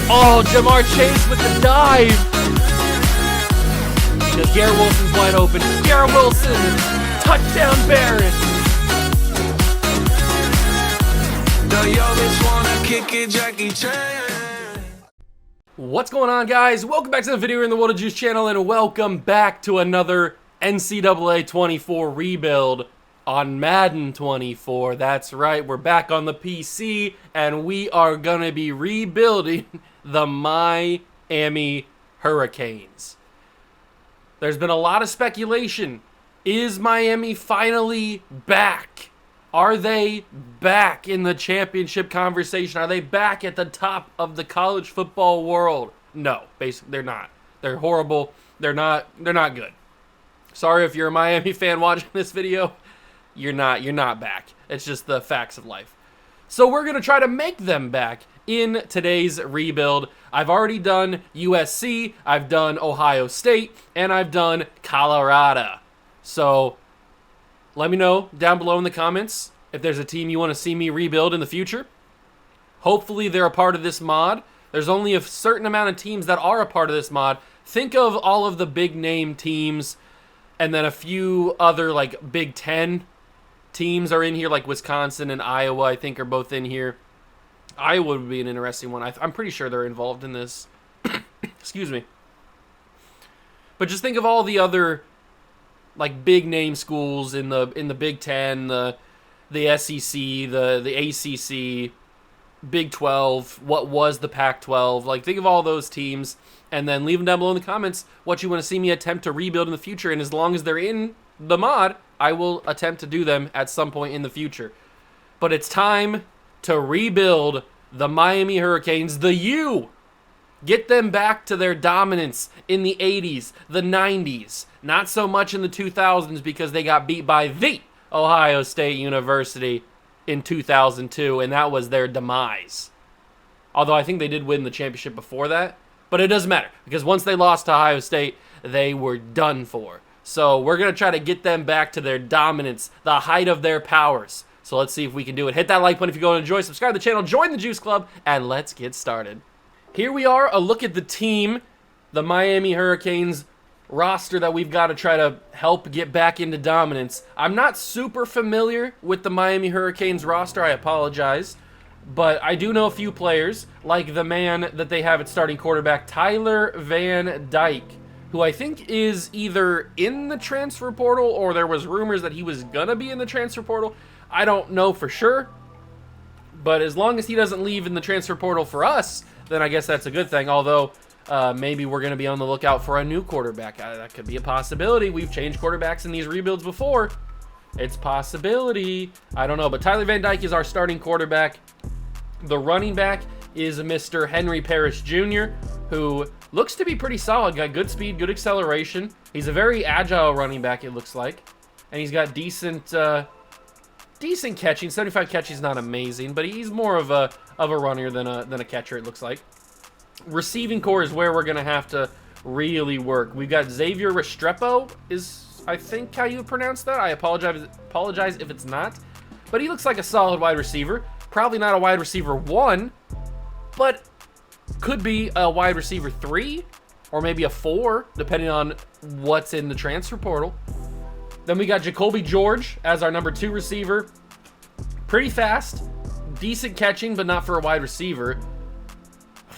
Oh, Jamar Chase with the dive. Because Garrett Wilson's wide open. Garrett Wilson, touchdown Barrett. What's going on, guys? Welcome back to the video in the World of Juice channel, and welcome back to another NCAA 24 rebuild on Madden 24. That's right, we're back on the PC, and we are gonna be rebuilding the Miami Hurricanes. There's been a lot of speculation. Is Miami finally back? Are they back in the championship conversation? Are they back at the top of the college football world? No, basically they're not. They're horrible. They're not good. Sorry if you're a Miami fan watching this video. You're not back. It's just the facts of life. So we're going to try to make them back in today's rebuild. I've already done USC, I've done Ohio State, and I've done Colorado. So let me know down below in the comments if there's a team you want to see me rebuild in the future. Hopefully they're a part of this mod. There's only a certain amount of teams that are a part of this mod. Think of all of the big name teams, and then a few other like Big Ten teams are in here, like Wisconsin and Iowa, I think, are both in here. Iowa would be an interesting one. I'm pretty sure they're involved in this. Excuse me. But just think of all the other like big name schools in the Big Ten, the SEC, the ACC, Big 12, what was the Pac-12. Like, think of all those teams, and then leave them down below in the comments what you want to see me attempt to rebuild in the future. And as long as they're in the mod, I will attempt to do them at some point in the future. But it's time to rebuild the Miami Hurricanes, the U. Get them back to their dominance in the 80s, the 90s. Not so much in the 2000s because they got beat by the Ohio State University in 2002, and that was their demise. Although I think they did win the championship before that. But it doesn't matter, because once they lost to Ohio State, they were done for. So we're going to try to get them back to their dominance, the height of their powers. So let's see if we can do it. Hit that like button if you go and enjoy, subscribe to the channel, join the Juice Club, and let's get started. Here we are, a look at the team, the Miami Hurricanes roster that we've got to try to help get back into dominance. I'm not super familiar with the Miami Hurricanes roster, I apologize, but I do know a few players, like the man that they have at starting quarterback, Tyler Van Dyke, who I think is either in the transfer portal or there was rumors that he was going to be in the transfer portal. I don't know for sure, but as long as he doesn't leave in the transfer portal for us, then I guess that's a good thing, although maybe we're going to be on the lookout for a new quarterback. That could be a possibility. We've changed quarterbacks in these rebuilds before. It's a possibility. I don't know, but Tyler Van Dyke is our starting quarterback. The running back is Mr. Henry Parrish Jr., who looks to be pretty solid. Got good speed, good acceleration. He's a very agile running back, it looks like. And he's got decent catching. 75 catching is not amazing, but he's more of a runner than a catcher, it looks like. Receiving core is where we're going to have to really work. We've got Xavier Restrepo is, I think, how you pronounce that. I apologize if it's not. But he looks like a solid wide receiver. Probably not a wide receiver 1, but could be a wide receiver 3 or maybe a 4, depending on what's in the transfer portal. Then we got Jacoby George as our number 2 receiver. Pretty fast, decent catching, but not for a wide receiver.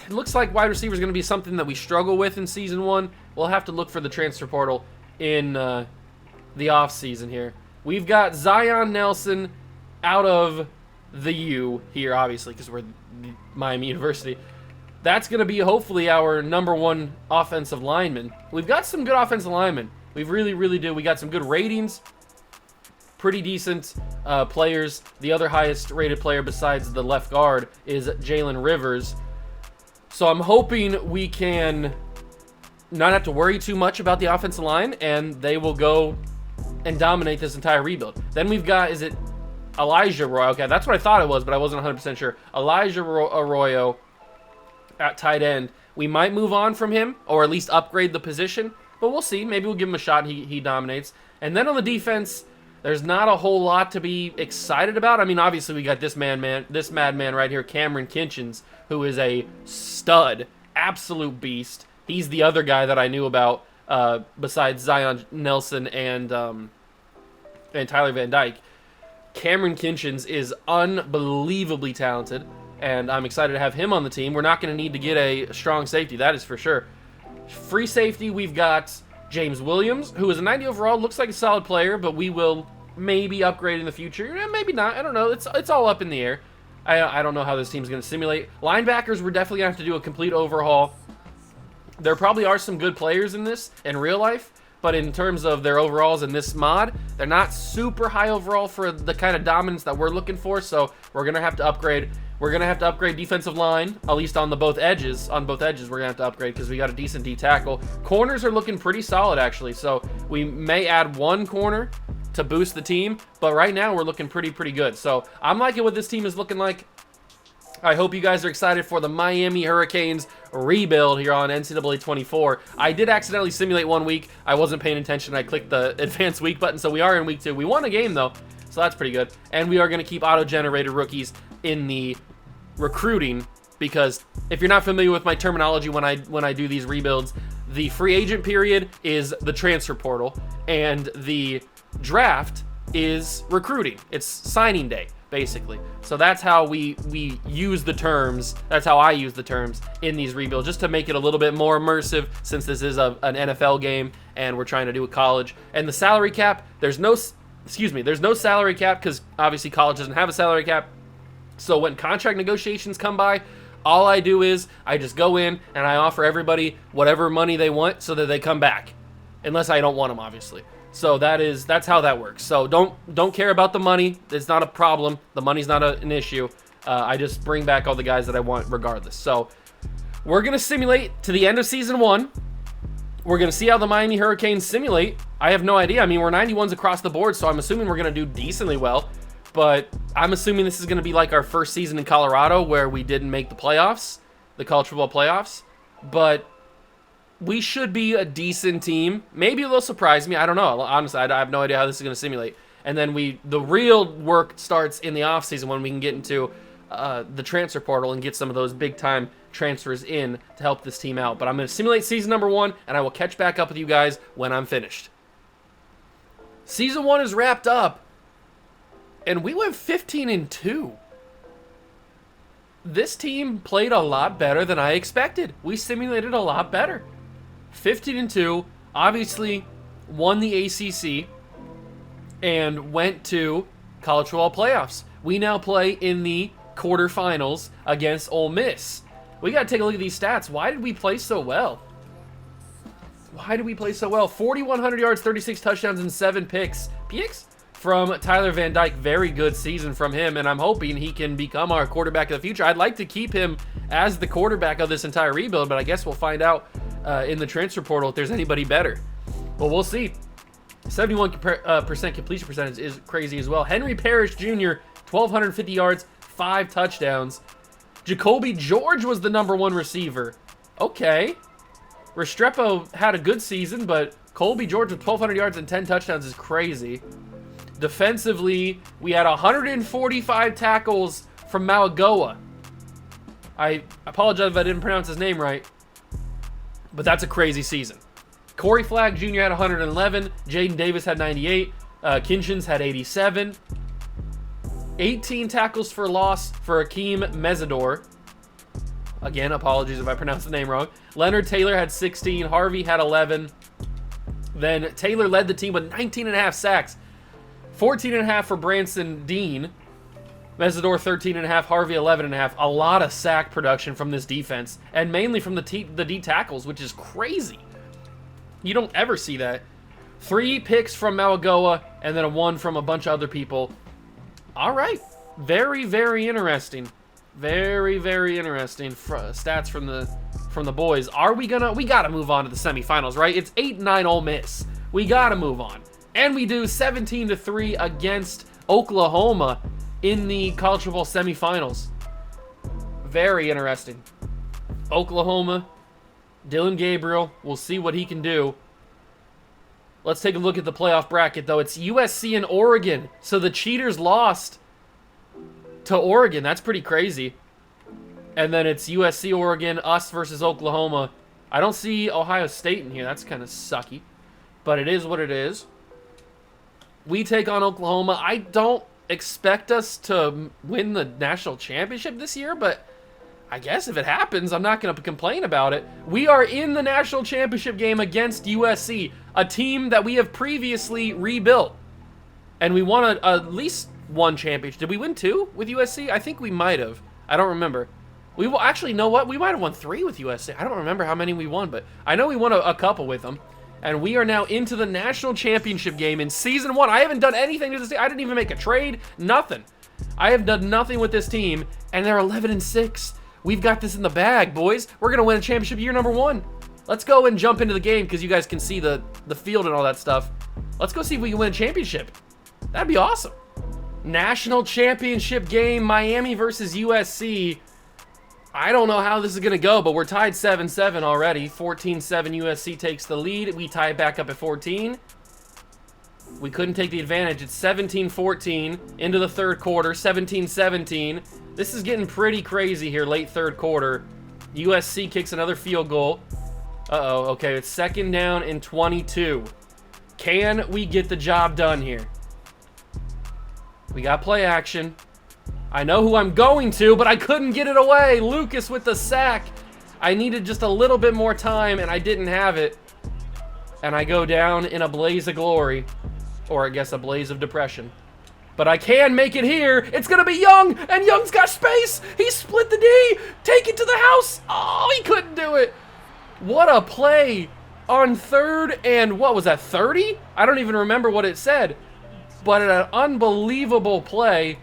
It looks like wide receiver is going to be something that we struggle with in Season 1. We'll have to look for the transfer portal in the offseason here. We've got Zion Nelson out of the U here, obviously, because we're Miami University. That's going to be hopefully our number 1 offensive lineman. We've got some good offensive linemen. We really do. We got some good ratings. Pretty decent players. The other highest rated player besides the left guard is Jalen Rivers. So I'm hoping we can not have to worry too much about the offensive line, and they will go and dominate this entire rebuild. Then we've got, is it Elijah Arroyo? Okay, that's what I thought it was, but I wasn't 100% sure. Elijah Arroyo at tight end. We might move on from him, or at least upgrade the position, but we'll see. Maybe we'll give him a shot and he dominates. And then on the defense, There's not a whole lot to be excited about. I mean, obviously we got this madman right here, Cameron Kinchens, who is a stud, absolute beast. He's the other guy that I knew about besides Zion Nelson and Tyler Van Dyke. Cameron Kinchens is unbelievably talented, and I'm excited to have him on the team. We're not going to need to get a strong safety, that is for sure. Free safety, we've got James Williams, who is a 90 overall, looks like a solid player, but we will maybe upgrade in the future. Maybe not, I don't know. It's all up in the air. I don't know how this team's going to simulate. Linebackers, we're definitely going to have to do a complete overhaul. There probably are some good players in this in real life, but in terms of their overalls in this mod, they're not super high overall for the kind of dominance that we're looking for, so we're going to have to upgrade. We're going to have to upgrade defensive line, at least on the both edges. On both edges, we're going to have to upgrade because we got a decent D tackle. Corners are looking pretty solid, actually, so we may add one corner to boost the team, but right now we're looking pretty good. So I'm liking what this team is looking like. I hope you guys are excited for the Miami Hurricanes rebuild here on NCAA 24. I did accidentally simulate 1 week. I wasn't paying attention. I clicked the advanced week button, so we are in week 2. We won a game, though, so that's pretty good. And we are going to keep auto-generated rookies in the recruiting, because if you're not familiar with my terminology when I do these rebuilds, the free agent period is the transfer portal, and the draft is recruiting. It's signing day, basically. So that's how we use the terms. That's how I use the terms in these rebuilds, just to make it a little bit more immersive, since this is an NFL game and we're trying to do a college. And the salary cap, there's no salary cap, because obviously college doesn't have a salary cap. So when contract negotiations come by, all I do is I just go in and I offer everybody whatever money they want so that they come back, unless I don't want them, obviously. So that's how that works. So don't care about the money. It's not a problem. The money's not an issue. I just bring back all the guys that I want regardless. So we're going to simulate to the end of season 1. We're going to see how the Miami Hurricanes simulate. I have no idea. I mean, we're 91s across the board, so I'm assuming we're going to do decently well. But I'm assuming this is going to be like our first season in Colorado, where we didn't make the playoffs, the college football playoffs. But we should be a decent team. Maybe they'll surprise me. I don't know. Honestly, I have no idea how this is going to simulate. And then the real work starts in the offseason, when we can get into the transfer portal and get some of those big-time transfers in to help this team out. But I'm going to simulate season number 1, and I will catch back up with you guys when I'm finished. Season 1 is wrapped up, and we went 15-2. This team played a lot better than I expected. We simulated a lot better. 15-2, obviously won the ACC and went to college football playoffs. We now play in the quarterfinals against Ole Miss. We got to take a look at these stats. Why did we play so well? 4,100 yards, 36 touchdowns, and 7 picks. From Tyler Van Dyke. Very good season from him, and I'm hoping he can become our quarterback of the future. I'd like to keep him as the quarterback of this entire rebuild, but I guess we'll find out in the transfer portal if there's anybody better. Well, we'll see. 71% completion percentage is crazy as well. Henry Parrish Jr., 1,250 yards, 5 touchdowns. Jacoby George was the #1 receiver. Okay. Restrepo had a good season, but Colby George with 1,200 yards and 10 touchdowns is crazy. Defensively, we had 145 tackles from Malagoa. I apologize if I didn't pronounce his name right, but that's a crazy season. Corey Flagg Jr. had 111. Jaden Davis had 98. Kinchens had 87. 18 tackles for loss for Akeem Mesidor. Again, apologies if I pronounced the name wrong. Leonard Taylor had 16. Harvey had 11. Then Taylor led the team with 19.5 sacks. 14.5 for Branson Dean. Mesidor 13.5, Harvey 11.5. A lot of sack production from this defense, and mainly from the D tackles, which is crazy. You don't ever see that. 3 picks from Malagoa, and then a 1 from a bunch of other people. All right, very, very interesting. Very, very interesting stats from the boys. We gotta move on to the semifinals, right? It's 8-9 Ole Miss. We gotta move on. And we do 17-3 against Oklahoma in the college football semifinals. Very interesting. Oklahoma, Dylan Gabriel, we'll see what he can do. Let's take a look at the playoff bracket, though. It's USC and Oregon. So the cheaters lost to Oregon. That's pretty crazy. And then it's USC, Oregon, us versus Oklahoma. I don't see Ohio State in here. That's kind of sucky. But it is what it is. We take on Oklahoma. I don't expect us to win the national championship this year, but I guess if it happens, I'm not going to complain about it. We are in the national championship game against USC, a team that we have previously rebuilt. And we won at least one championship. Did we win 2 with USC? I think we might have. I don't remember. We will actually, know what? We might have won 3 with USC. I don't remember how many we won, but I know we won a couple with them. And we are now into the national championship game in season 1. I haven't done anything to this team. I didn't even make a trade. Nothing. I have done nothing with this team, and they're 11-6. We've got this in the bag, boys. We're going to win a championship year number 1. Let's go and jump into the game because you guys can see the field and all that stuff. Let's go see if we can win a championship. That'd be awesome. National championship game, Miami versus USC. I don't know how this is going to go, but we're tied 7-7 already. 14-7 USC takes the lead. We tie it back up at 14. We couldn't take the advantage. It's 17-14 into the third quarter, 17-17. This is getting pretty crazy here, late third quarter. USC kicks another field goal. Uh-oh, okay, it's 2nd down and 22. Can we get the job done here? We got play action. I know who I'm going to, but I couldn't get it away. Lucas with the sack. I needed just a little bit more time, and I didn't have it. And I go down in a blaze of glory. Or I guess a blaze of depression. But I can make it here. It's going to be Young, and Young's got space. He split the D. Take it to the house. Oh, he couldn't do it. What a play on 3rd and, what was that, 30? I don't even remember what it said. But an unbelievable play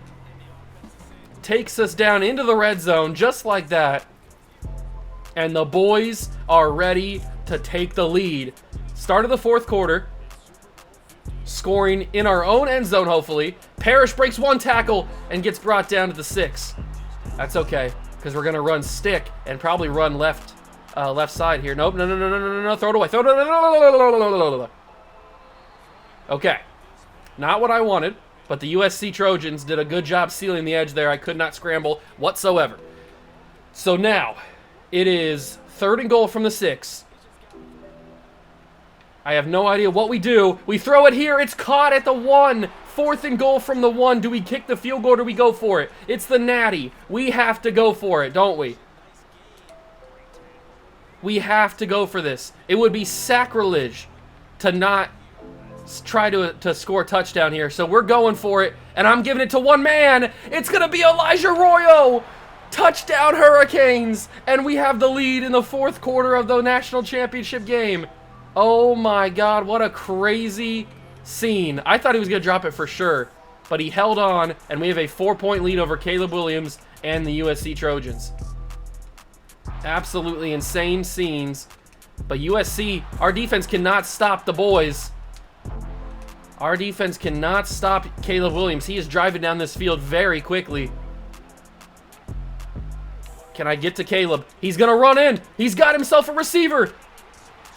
takes us down into the red zone just like that. And the boys are ready to take the lead. Start of the 4th quarter. Scoring in our own end zone, hopefully. Parrish breaks 1 tackle and gets brought down to the 6. That's okay, because we're going to run stick and probably run left side here. Nope, no, throw it away. Throw it. Okay. Not what I wanted, but the USC Trojans did a good job sealing the edge there. I could not scramble whatsoever. So now, it is 3rd and goal from the 6. I have no idea what we do. We throw it here. It's caught at the 1. 4th and goal from the 1. Do we kick the field goal or do we go for it? It's the natty. We have to go for it, don't we? We have to go for this. It would be sacrilege to not try to score a touchdown here. So we're going for it, and I'm giving it to one man. It's going to be Elijah Arroyo. Touchdown Hurricanes, and we have the lead in the 4th quarter of the national championship game. Oh my God, what a crazy scene. I thought he was going to drop it for sure, but he held on, and we have a 4-point lead over Caleb Williams and the USC Trojans. Absolutely insane scenes, but USC, our defense cannot stop the boys. Our defense cannot stop Caleb Williams. He is driving down this field very quickly. Can I get to Caleb? He's going to run in. He's got himself a receiver.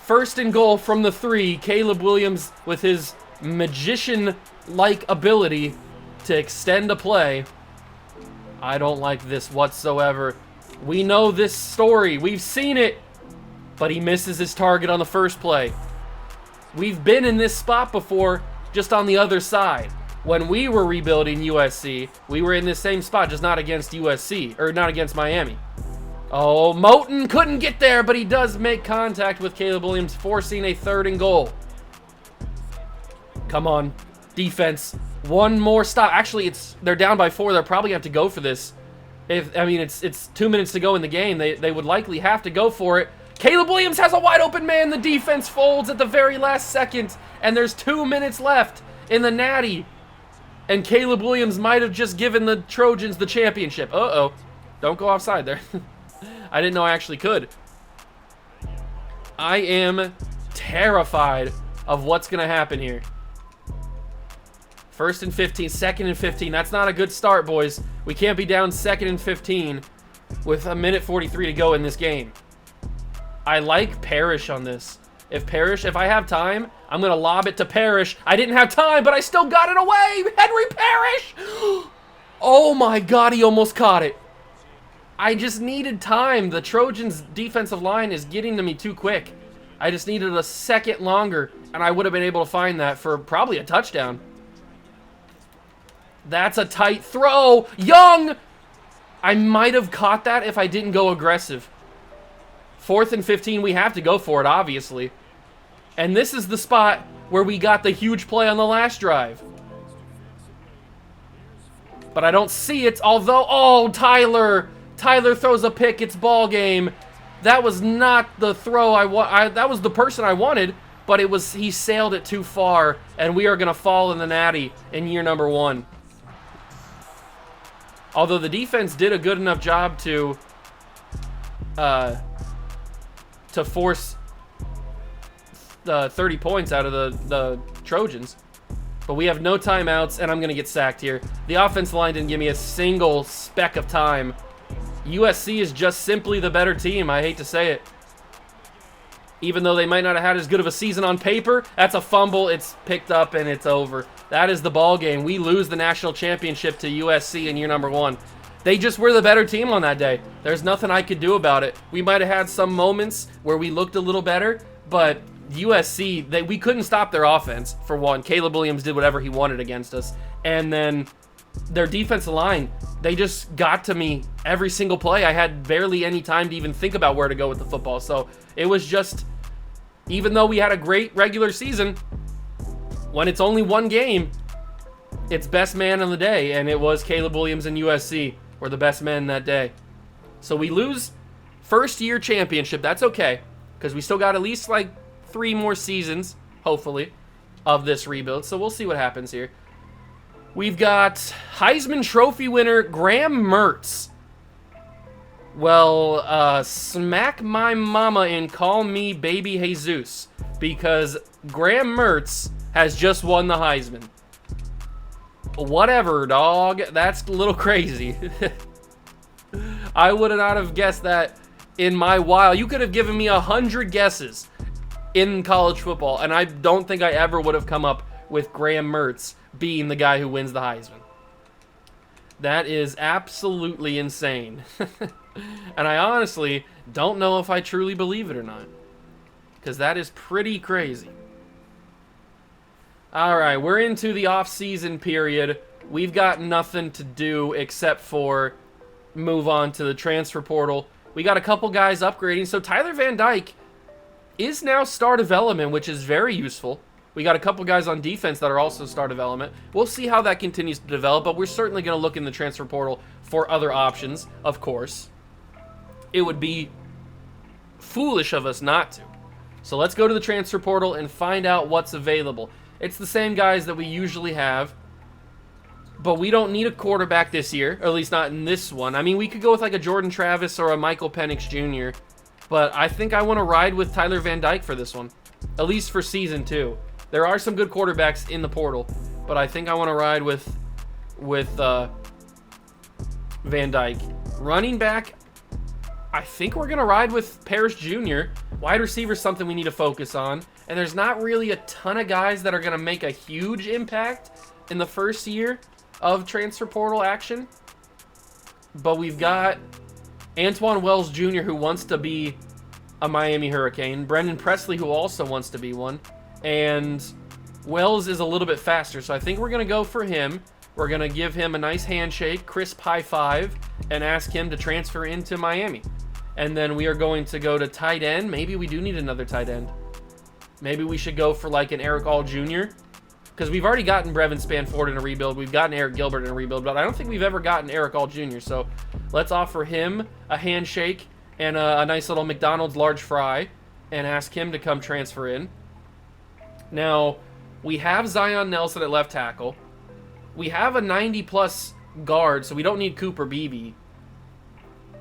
1st and goal from the 3. Caleb Williams with his magician-like ability to extend a play. I don't like this whatsoever. We know this story. We've seen it. But he misses his target on the first play. We've been in this spot before, just on the other side. When we were rebuilding USC, we were in this same spot, just not against USC, or not against Miami. Oh, Moten couldn't get there, but he does make contact with Caleb Williams, forcing a 3rd and goal. Come on, defense. One more stop. Actually, they're down by 4. They'll probably have to go for this. It's 2 minutes to go in the game. They would likely have to go for it. Caleb Williams has a wide open man. The defense folds at the very last second, and there's 2 minutes left in the natty. And Caleb Williams might have just given the Trojans the championship. Uh-oh. Don't go offside there. I didn't know I actually could. I am terrified of what's going to happen here. 1st and 15, 2nd and 15. That's not a good start, boys. We can't be down 2nd and 15 with 1:43 to go in this game. I like Parrish on this. If I have time, I'm going to lob it to Parrish. I didn't have time, but I still got it away. Henry Parrish. Oh my God, he almost caught it. I just needed time. The Trojans' defensive line is getting to me too quick. I just needed a second longer, and I would have been able to find that for probably a touchdown. That's a tight throw. Young! I might have caught that if I didn't go aggressive. 4th and 15, we have to go for it, obviously. And this is the spot where we got the huge play on the last drive. But I don't see it, although, oh, Tyler throws a pick, it's ball game. That was not the throw that was the person I wanted, but he sailed it too far, and we are going to fall in the natty in year number 1. Although the defense did a good enough job to force 30 points out of the Trojans. But we have no timeouts, and I'm going to get sacked here. The offensive line didn't give me a single speck of time. USC is just simply the better team. I hate to say it. Even though they might not have had as good of a season on paper, that's a fumble. It's picked up, and it's over. That is the ball game. We lose the national championship to USC in year number 1. They just were the better team on that day. There's nothing I could do about it. We might have had some moments where we looked a little better, but USC, we couldn't stop their offense, for one. Caleb Williams did whatever he wanted against us. And then their defensive line, they just got to me every single play. I had barely any time to even think about where to go with the football. So it was just, even though we had a great regular season, when it's only one game, it's best man on the day, and it was Caleb Williams and USC were the best men that day. So we lose first year championship. That's okay, because we still got at least like 3 more seasons, hopefully, of this rebuild. So we'll see what happens here. We've got Heisman Trophy winner Graham Mertz. Well, smack my mama and call me Baby Jesus, because Graham Mertz has just won the Heisman. Whatever, dog. That's a little crazy. I would not have guessed that in my while. You could have given me 100 guesses in college football, and I don't think I ever would have come up with Graham Mertz being the guy who wins the Heisman. That is absolutely insane. And I honestly don't know if I truly believe it or not, because that is pretty crazy. All right, we're into the off-season period. We've got nothing to do except for move on to the transfer portal. We got a couple guys upgrading. So Tyler Van Dyke is now star development, which is very useful. We got a couple guys on defense that are also star development. We'll see how that continues to develop, but we're certainly going to look in the transfer portal for other options, of course. It would be foolish of us not to. So let's go to the transfer portal and find out what's available. It's the same guys that we usually have, but we don't need a quarterback this year, or at least not in this one. I mean, we could go with like a Jordan Travis or a Michael Penix Jr., but I think I want to ride with Tyler Van Dyke for this one, at least for season 2. There are some good quarterbacks in the portal, but I think I want to ride with Van Dyke. Running back, I think we're going to ride with Parrish Jr. Wide receiver is something we need to focus on. And there's not really a ton of guys that are going to make a huge impact in the first year of transfer portal action. But we've got Antoine Wells Jr., who wants to be a Miami Hurricane. Brendan Presley, who also wants to be one. And Wells is a little bit faster, so I think we're going to go for him. We're going to give him a nice handshake, crisp high five, and ask him to transfer into Miami. And then we are going to go to tight end. Maybe we do need another tight end. Maybe we should go for like an Eric All Jr., because we've already gotten Brevin Spanford in a rebuild. We've gotten Eric Gilbert in a rebuild, but I don't think we've ever gotten Eric All Jr. So let's offer him a handshake and a nice little McDonald's large fry and ask him to come transfer in. Now, we have Zion Nelson at left tackle. We have a 90-plus guard, so we don't need Cooper Beebe.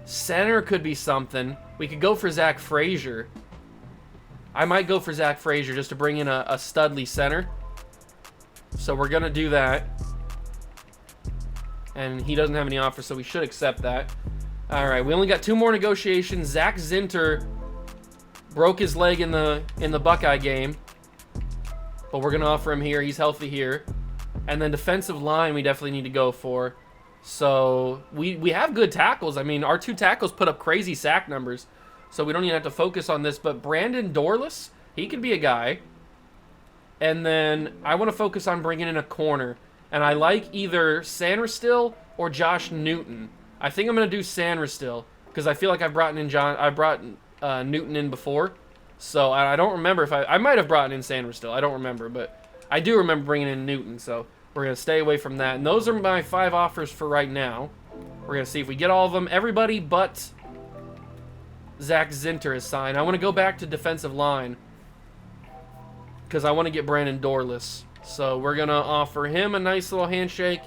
Center could be something. We could go for Zach Frazier. I might go for Zach Frazier just to bring in a studly center. So we're going to do that. And he doesn't have any offers, so we should accept that. All right, we only got 2 more negotiations. Zach Zinter Broke his leg in the Buckeye game, but we're gonna offer him here. He's healthy here. And then defensive line, we definitely need to go for. So we have good tackles. I mean, our 2 tackles put up crazy sack numbers, so we don't even have to focus on this. But Brandon Dorless, he could be a guy. And then I want to focus on bringing in a corner. And I like either Sanderstill or Josh Newton. I think I'm going to do Sanderstill because I feel like I've brought Newton in before. So I don't remember if I might have brought in Sanderstill. I don't remember, but I do remember bringing in Newton. So we're going to stay away from that. And those are my 5 offers for right now. We're going to see if we get all of them. Everybody but Zach Zinter is signed. I want to go back to defensive line because I want to get Brandon Dorless. So we're going to offer him a nice little handshake.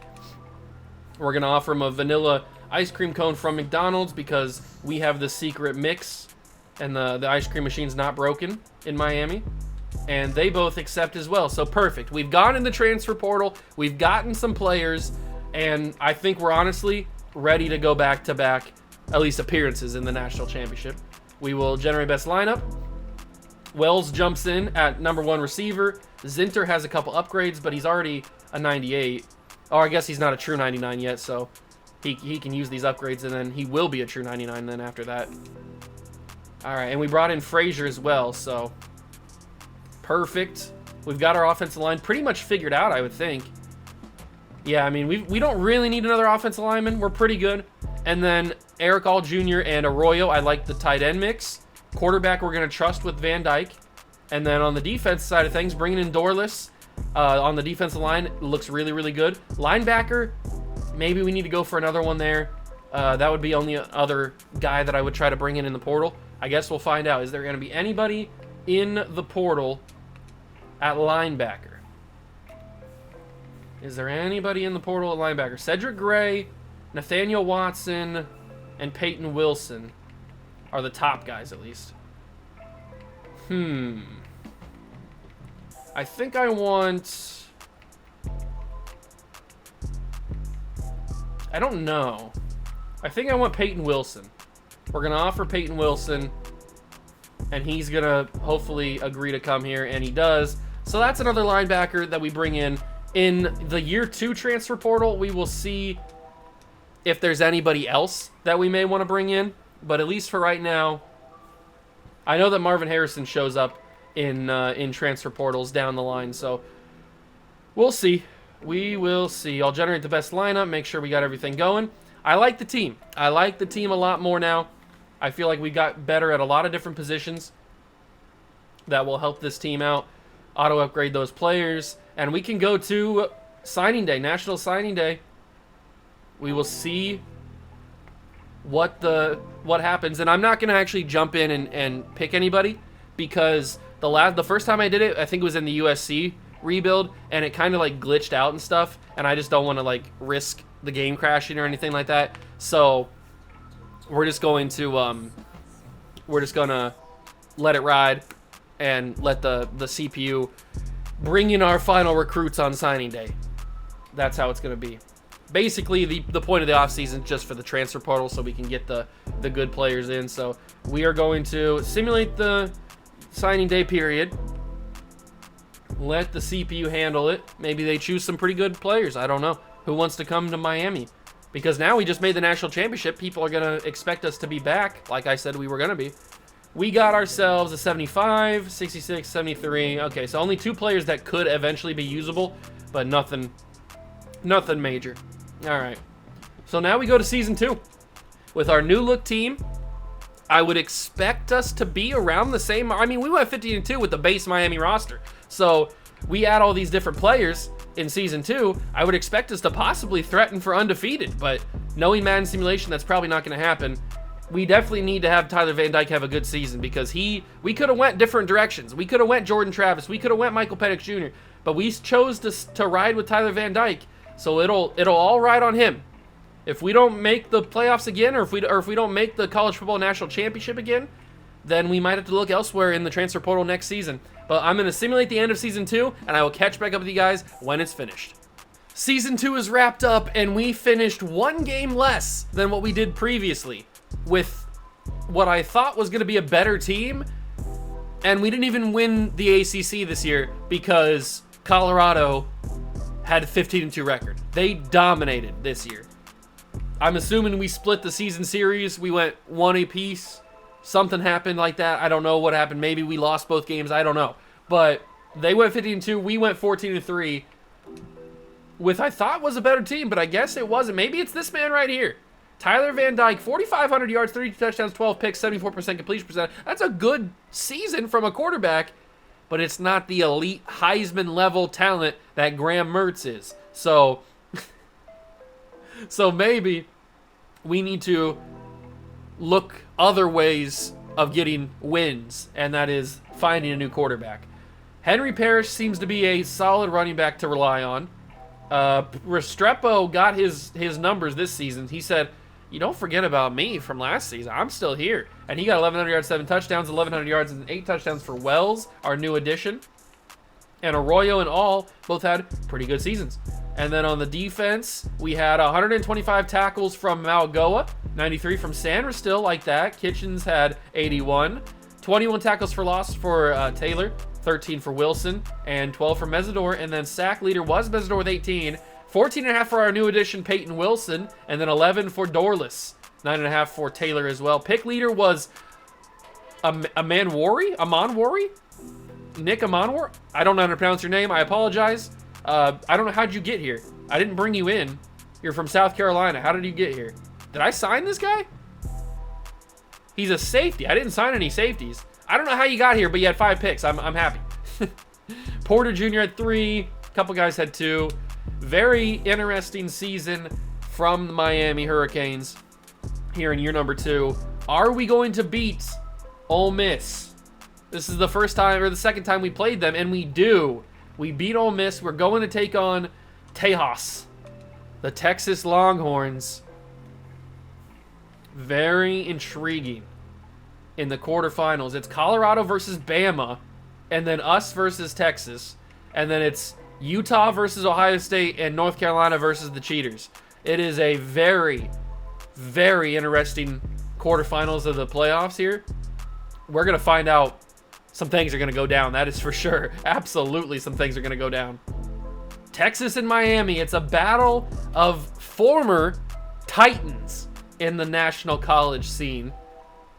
We're going to offer him a vanilla ice cream cone from McDonald's because we have the secret mix and the ice cream machine's not broken in Miami. And they both accept as well. So perfect. We've gone in the transfer portal. We've gotten some players. And I think we're honestly ready to go back-to-back, at least appearances in the national championship. We will generate best lineup. Wells jumps in at number 1 receiver. Zinter has a couple upgrades, but he's already a 98. Oh, I guess he's not a true 99 yet, so he can use these upgrades, and then he will be a true 99 then after that. All right, and we brought in Frazier as well, so perfect. We've got our offensive line pretty much figured out, I would think. Yeah, I mean, we don't really need another offensive lineman. We're pretty good. And then Eric All Jr. and Arroyo, I like the tight end mix. Quarterback, we're going to trust with Van Dyke. And then on the defense side of things, bringing in Dorless on the defensive line looks really, really good. Linebacker, maybe we need to go for another one there. That would be the only other guy that I would try to bring in the portal. I guess we'll find out. Is there going to be anybody in the portal at linebacker? Is there anybody in the portal at linebacker? Cedric Gray, Nathaniel Watson, and Peyton Wilson are the top guys, at least. I think I want... I don't know. I think I want Peyton Wilson. We're going to offer Peyton Wilson, and he's going to hopefully agree to come here, and he does. So that's another linebacker that we bring in. In the year 2 transfer portal, we will see if there's anybody else that we may want to bring in. But at least for right now, I know that Marvin Harrison shows up in transfer portals down the line. So we'll see. We will see. I'll generate the best lineup, make sure we got everything going. I like the team. I like the team a lot more now. I feel like we got better at a lot of different positions that will help this team out. Auto upgrade those players. And we can go to signing day, National Signing Day. We will see what happens. And I'm not going to actually jump in and pick anybody because the first time I did it, I think it was in the USC rebuild, and it kind of like glitched out and stuff. And I just don't want to like risk the game crashing or anything like that. So we're just going to let it ride and let the CPU bring in our final recruits on signing day. That's how it's going to be. Basically, the point of the offseason just for the transfer portal so we can get the good players in. So we are going to simulate the signing day period. Let the CPU handle it. Maybe they choose some pretty good players. I don't know. Who wants to come to Miami? Because now we just made the national championship. People are going to expect us to be back, like I said we were going to be. We got ourselves a 75, 66, 73. Okay, so only 2 players that could eventually be usable, but nothing major. All right. So now we go to Season 2. With our new look team, I would expect us to be around the same. I mean, we went 15-2 with the base Miami roster. So we add all these different players in Season 2. I would expect us to possibly threaten for undefeated, but knowing Madden Simulation, that's probably not going to happen. We definitely need to have Tyler Van Dyke have a good season because we could have went different directions. We could have went Jordan Travis. We could have went Michael Penix Jr. But we chose to ride with Tyler Van Dyke. So it'll all ride on him. If we don't make the playoffs again, or if we don't make the college football national championship again, then we might have to look elsewhere in the transfer portal next season. But I'm going to simulate the end of Season 2, and I will catch back up with you guys when it's finished. Season 2 is wrapped up, and we finished 1 game less than what we did previously, with what I thought was going to be a better team, And we didn't even win the ACC this year because Colorado had a 15-2 record. They dominated this year. I'm assuming we split the season series. We went one apiece. Something happened like that. I don't know what happened. Maybe we lost both games. I don't know. But they went 15-2. We went 14-3 with I thought was a better team, but I guess it wasn't. Maybe it's this man right here. Tyler Van Dyke, 4,500 yards, 32 touchdowns, 12 picks, 74% completion percent. That's a good season from a quarterback, but it's not the elite Heisman level talent that Graham Mertz is. So maybe we need to look other ways of getting wins, and that is finding a new quarterback. Henry Parrish seems to be a solid running back to rely on. Restrepo got his numbers this season. He said, "You don't forget about me from last season. I'm still here." And he got 1,100 yards, 7 touchdowns, 1,100 yards, and 8 touchdowns for Wells, our new addition. And Arroyo and All both had pretty good seasons. And then on the defense, we had 125 tackles from Malgoa, 93 from Sandra, still like that. Kitchens had 81. 21 tackles for loss for Taylor, 13 for Wilson, and 12 for Mesidor. And then sack leader was Mesidor with 18. 14.5 for our new addition, Peyton Wilson, and then 11 for Dorless. 9.5 for Taylor as well. Pick leader was Amonwari? Nick Amonwar? I don't know how to pronounce your name. I apologize. I don't know how'd you get here. I didn't bring you in. You're from South Carolina. How did you get here? Did I sign this guy? He's a safety. I didn't sign any safeties. I don't know how you got here, but you had 5 picks. I'm happy. Porter Jr. had 3. A couple guys had 2. Very interesting season from the Miami Hurricanes here in year number 2. Are we going to beat Ole Miss? This is the first time or the second time we played them, and we do. We beat Ole Miss. We're going to take on Tejas, the Texas Longhorns. Very intriguing in the quarterfinals. It's Colorado versus Bama, and then us versus Texas, and then it's Utah versus Ohio State and North Carolina versus the Cheaters. It is a very, very interesting quarterfinals of the playoffs here. We're going to find out some things are going to go down. That is for sure. Absolutely some things are going to go down. Texas and Miami. It's a battle of former Titans in the national college scene.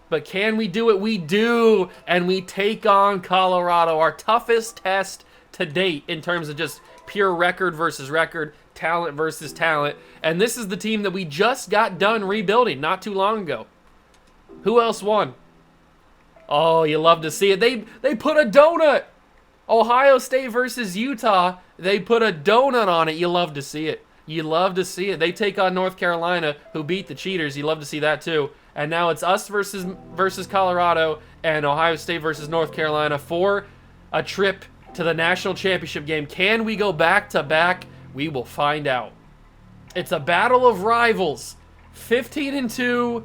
But can we do it? We do. And we take on Colorado. Our toughest test to date in terms of just pure record versus record, talent versus talent. And this is the team that we just got done rebuilding not too long ago. Who else won? Oh, you love to see it. They put a donut. Ohio State versus Utah. They put a donut on it. You love to see it. You love to see it. They take on North Carolina, who beat the Cheaters. You love to see that too. And now it's us versus Colorado and Ohio State versus North Carolina for a trip to the national championship game. Can we go back to back? We will find out. It's a battle of rivals. 15-2.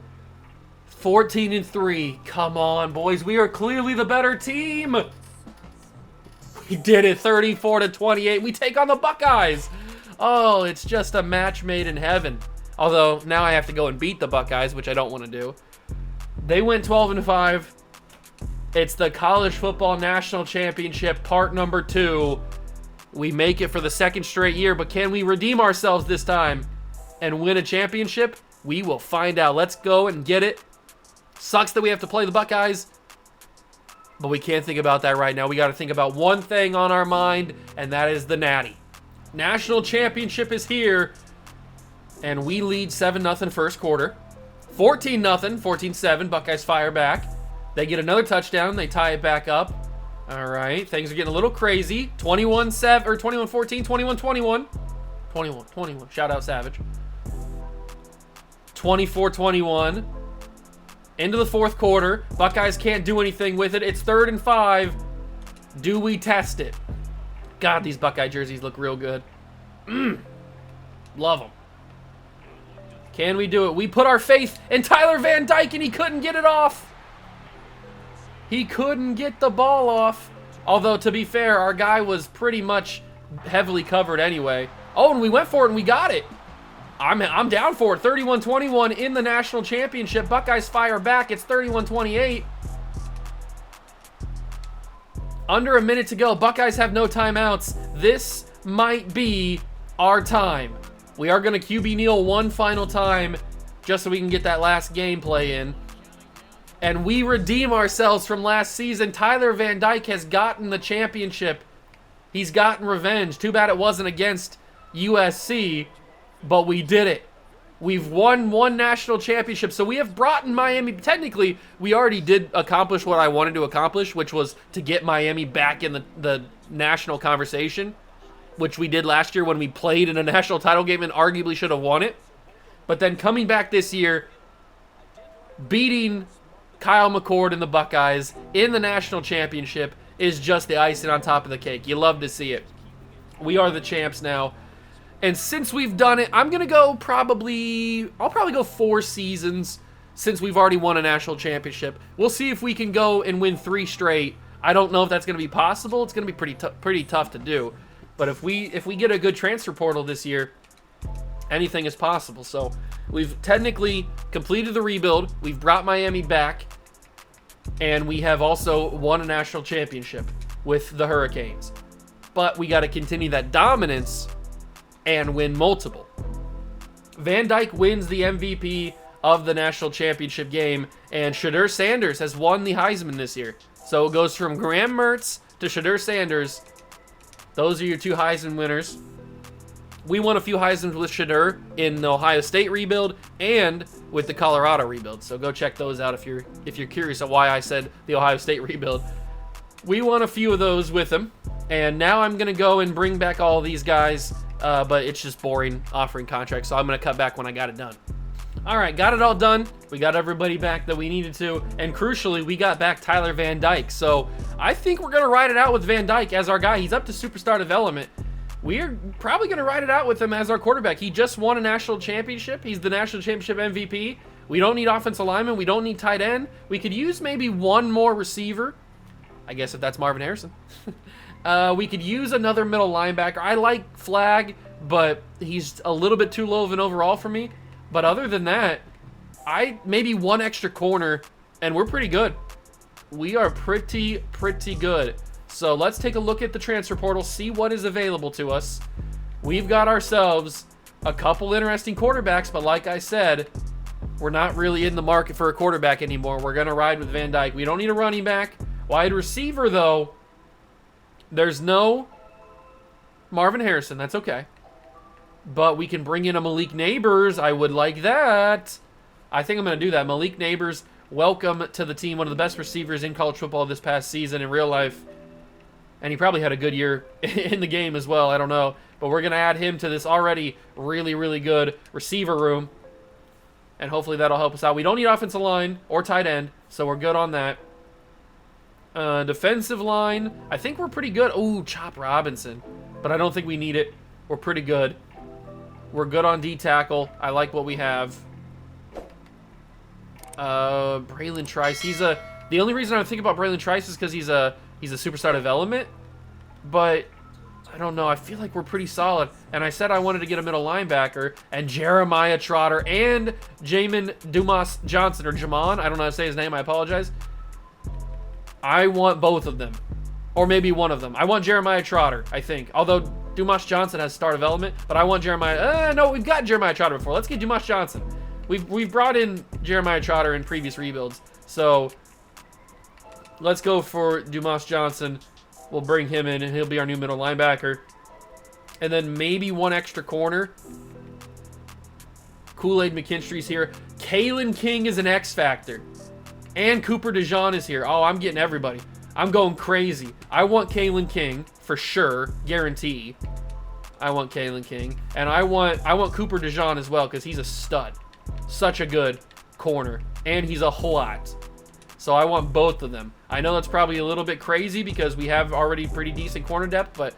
14-3. Come on, boys. We are clearly the better team. We did it. 34-28. We take on the Buckeyes. Oh, it's just a match made in heaven. Although, now I have to go and beat the Buckeyes, which I don't want to do. They went 12-5. It's the College Football National Championship, part number 2. We make it for the second straight year, but can we redeem ourselves this time and win a championship? We will find out. Let's go and get it. Sucks that we have to play the Buckeyes, but we can't think about that right now. We got to think about one thing on our mind, and that is the Natty. National championship is here, and we lead 7-0 first quarter. 14-0, 14-7. Buckeyes fire back. They get another touchdown. They tie it back up. All right, things are getting a little crazy. 21-7 or 21-14, 21-21. 21. Shout out Savage. 24-21. Into the fourth quarter. Buckeyes can't do anything with it. It's 3rd and 5. Do we test it? God, these Buckeye jerseys look real good. Love them. Can we do it? We put our faith in Tyler Van Dyke, and he couldn't get it off. He couldn't get the ball off. Although, to be fair, our guy was pretty much heavily covered anyway. Oh, and we went for it, and we got it. I'm down for it. 31-21 in the national championship. Buckeyes fire back. It's 31-28. Under a minute to go. Buckeyes have no timeouts. This might be our time. We are going to QB kneel one final time just so we can get that last gameplay in. And we redeem ourselves from last season. Tyler Van Dyke has gotten the championship. He's gotten revenge. Too bad it wasn't against USC, but we did it. We've won one national championship, so we have brought in Miami. Technically, we already did accomplish what I wanted to accomplish, which was to get Miami back in the national conversation, which we did last year when we played in a national title game and arguably should have won it. But then coming back this year, beating Kyle McCord and the Buckeyes in the national championship is just the icing on top of the cake. You love to see it. We are the champs now. And since we've done it, I'm going to go I'll probably go 4 seasons since we've already won a national championship. We'll see if we can go and win 3 straight. I don't know if that's going to be possible. It's going to be pretty tough to do. But if we get a good transfer portal this year, anything is possible. So we've technically completed the rebuild. We've brought Miami back. And we have also won a national championship with the Hurricanes. But we got to continue that dominance and win multiple. Van Dyke wins the MVP of the national championship game, and Shedeur Sanders has won the Heisman this year. So it goes from Graham Mertz to Shedeur Sanders. Those are your 2 Heisman winners. We won a few Heismans with Shedeur in the Ohio State rebuild and with the Colorado rebuild. So go check those out if you're curious at why I said the Ohio State rebuild. We won a few of those with him, and now I'm going to go and bring back all these guys. But it's just boring offering contracts, so I'm going to cut back when I got it done. All right, got it all done. We got everybody back that we needed to, and crucially, we got back Tyler Van Dyke. So I think we're going to ride it out with Van Dyke as our guy. He's up to superstar development. We're probably going to ride it out with him as our quarterback. He just won a national championship. He's the national championship MVP. We don't need offensive lineman. We don't need tight end. We could use maybe one more receiver. I guess if that's Marvin Harrison. We could use another middle linebacker. I like Flag, but he's a little bit too low of an overall for me. But other than that, maybe one extra corner, and we're pretty good. We are pretty good. So let's take a look at the transfer portal, see what is available to us. We've got ourselves a couple interesting quarterbacks, but like I said, we're not really in the market for a quarterback anymore. We're going to ride with Van Dyke. We don't need a running back. Wide receiver, though, there's no Marvin Harrison. That's okay. But we can bring in a Malik Neighbors. I would like that. I think I'm going to do that. Malik Neighbors, welcome to the team. One of the best receivers in college football this past season in real life. And he probably had a good year in the game as well. I don't know. But we're going to add him to this already really good receiver room. And hopefully that'll help us out. We don't need offensive line or tight end, so we're good on that. Defensive line, I think we're pretty good. Ooh, Chop Robinson. But I don't think we need it. We're pretty good. We're good on D-tackle. I like what we have. Braylon Trice. The only reason I think about Braylon Trice is because he's a superstar development. But I don't know. I feel like we're pretty solid. And I said I wanted to get a middle linebacker. And Jeremiah Trotter and Jamin Dumas Johnson, or Jamon. I don't know how to say his name. I apologize. I want both of them. Or maybe one of them. I want Jeremiah Trotter, I think. Although Dumas Johnson has star development. But I want Jeremiah... no, we've got Jeremiah Trotter before. Let's get Dumas Johnson. We've brought in Jeremiah Trotter in previous rebuilds. So let's go for Dumas Johnson. We'll bring him in, and he'll be our new middle linebacker. And then maybe one extra corner. Kool-Aid McKinstry's here. Kalen King is an X factor. And Cooper DeJean is here. Oh, I'm getting everybody. I'm going crazy. I want Kalen King for sure, guarantee. I want Kalen King, and I want Cooper DeJean as well because he's a stud, such a good corner, and he's a lot. So I want both of them. I know that's probably a little bit crazy because we have already pretty decent corner depth, but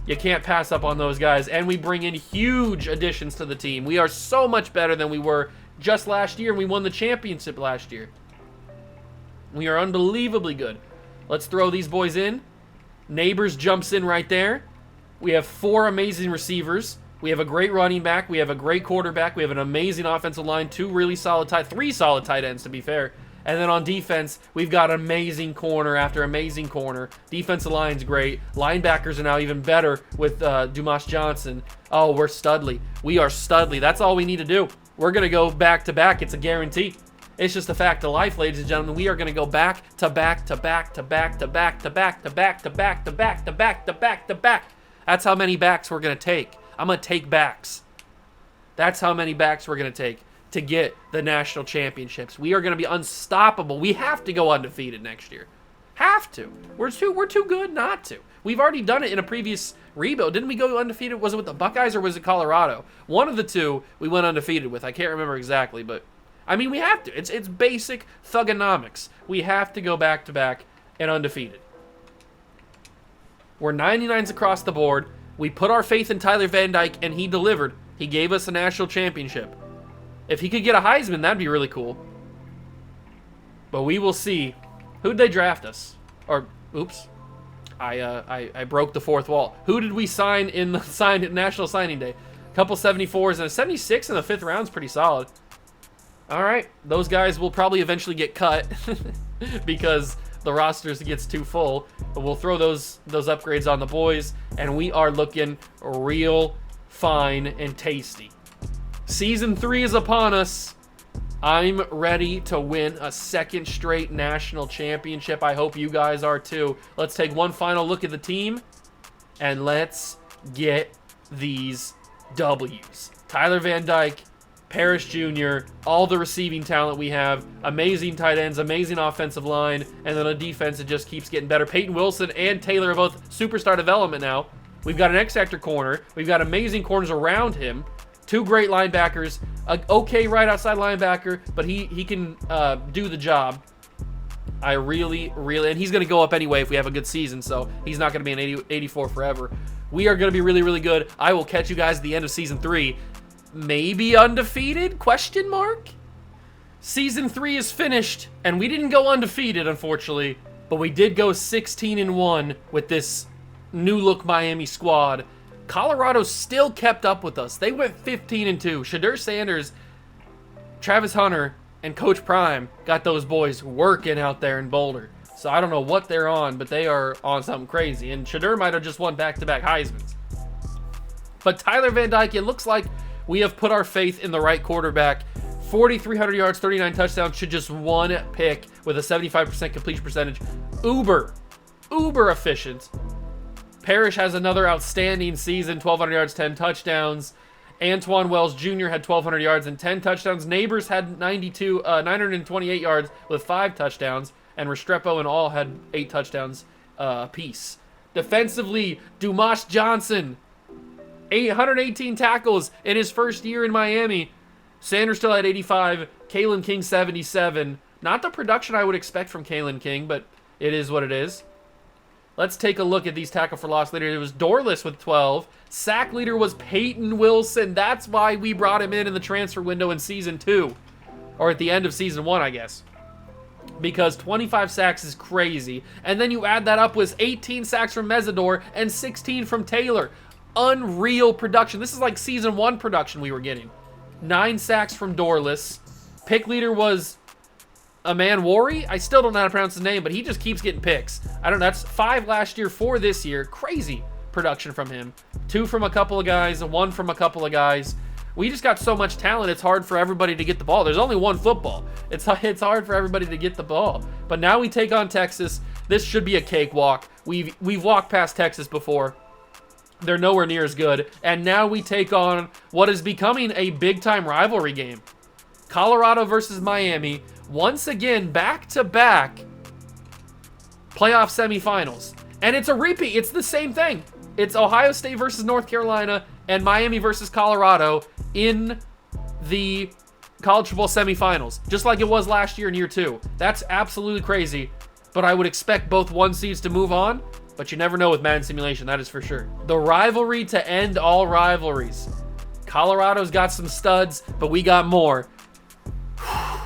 you can't pass up on those guys. And we bring in huge additions to the team. We are so much better than we were just last year, and we won the championship last year. We are unbelievably good. Let's throw these boys in. Neighbors jumps in right there. We have 4 amazing receivers. We have a great running back. We have a great quarterback. We have an amazing offensive line. 3 solid tight ends, to be fair. And then on defense, we've got amazing corner after amazing corner. Defensive line's great. Linebackers are now even better with Dumas Johnson. Oh, we're studly. We are studly. That's all we need to do. We're going to go back-to-back. It's a guarantee. It's just a fact of life, ladies and gentlemen. We are going to go back-to-back-to-back-to-back-to-back-to-back-to-back-to-back-to-back. That's how many backs we're going to take. I'm going to take backs. That's how many backs we're going to take to get the national championships. We are going to be unstoppable. We have to go undefeated next year. Have to. We're too good not to. We've already done it in a previous rebuild. Didn't we go undefeated? Was it with the Buckeyes or was it Colorado? One of the two we went undefeated with. I can't remember exactly, but I mean, we have to. It's basic thugonomics. We have to go back-to-back and undefeated. We're 99s across the board. We put our faith in Tyler Van Dyke, and he delivered. He gave us a national championship. If he could get a Heisman, that'd be really cool. But we will see. Who'd they draft us? Or, oops. I broke the fourth wall. Who did we sign in the National Signing Day? A couple 74s and a 76 in the 5th round is pretty solid. All right. Those guys will probably eventually get cut because the rosters gets too full. But we'll throw those upgrades on the boys, and we are looking real fine and tasty. Season 3 is upon us. I'm ready to win a 2nd straight national championship. I hope you guys are too. Let's take one final look at the team, and let's get these W's. Tyler Van Dyke, Parrish Jr., all the receiving talent we have, amazing tight ends, amazing offensive line, and then a defense that just keeps getting better. Peyton Wilson and Taylor are both superstar development now. We've got an X-Factor corner. We've got amazing corners around him. 2 great linebackers, an okay right outside linebacker, but he can do the job. I really, and he's going to go up anyway if we have a good season, so he's not going to be an 84 forever. We are going to be really, really good. I will catch you guys at the end of Season 3. Maybe undefeated? Question mark? Season 3 is finished, and we didn't go undefeated, unfortunately, but we did go 16-1 with this new-look Miami squad. Colorado still kept up with us. They went 15-2. Shedeur Sanders, Travis Hunter, and Coach Prime got those boys working out there in Boulder. So I don't know what they're on, but they are on something crazy. And Shedeur might have just won back-to-back Heismans. But Tyler Van Dyke, it looks like we have put our faith in the right quarterback. 4,300 yards, 39 touchdowns, should just 1 pick with a 75% completion percentage. Uber efficient. Parrish has another outstanding season, 1,200 yards, 10 touchdowns. Antoine Wells Jr. had 1,200 yards and 10 touchdowns. Neighbors had 928 yards with 5 touchdowns. And Restrepo and all had 8 touchdowns apiece. Defensively, Dumas Johnson, 818 tackles in his first year in Miami. Sanders still had 85. Kalen King, 77. Not the production I would expect from Kalen King, but it is what it is. Let's take a look at these tackle for loss leaders. It was Dorless with 12. Sack leader was Peyton Wilson. That's why we brought him in the transfer window in Season 2. Or at the end of Season 1, I guess. Because 25 sacks is crazy. And then you add that up with 18 sacks from Mesidor and 16 from Taylor. Unreal production. This is like Season 1 production we were getting. 9 sacks from Dorless. Pick leader was Amanwari. I still don't know how to pronounce his name, but he just keeps getting picks. I don't know. That's 5 last year, 4 this year. Crazy production from him. 2 from a couple of guys, 1 from a couple of guys. We just got so much talent, it's hard for everybody to get the ball. There's only one football. It's hard for everybody to get the ball. But now we take on Texas. This should be a cakewalk. We've walked past Texas before. They're nowhere near as good. And now we take on what is becoming a big-time rivalry game. Colorado versus Miami. Once again, back-to-back playoff semifinals. And it's a repeat. It's the same thing. It's Ohio State versus North Carolina and Miami versus Colorado in the College Football semifinals, just like it was last year in year 2. That's absolutely crazy, but I would expect both 1 seeds to move on, but you never know with Madden Simulation, that is for sure. The rivalry to end all rivalries. Colorado's got some studs, but we got more.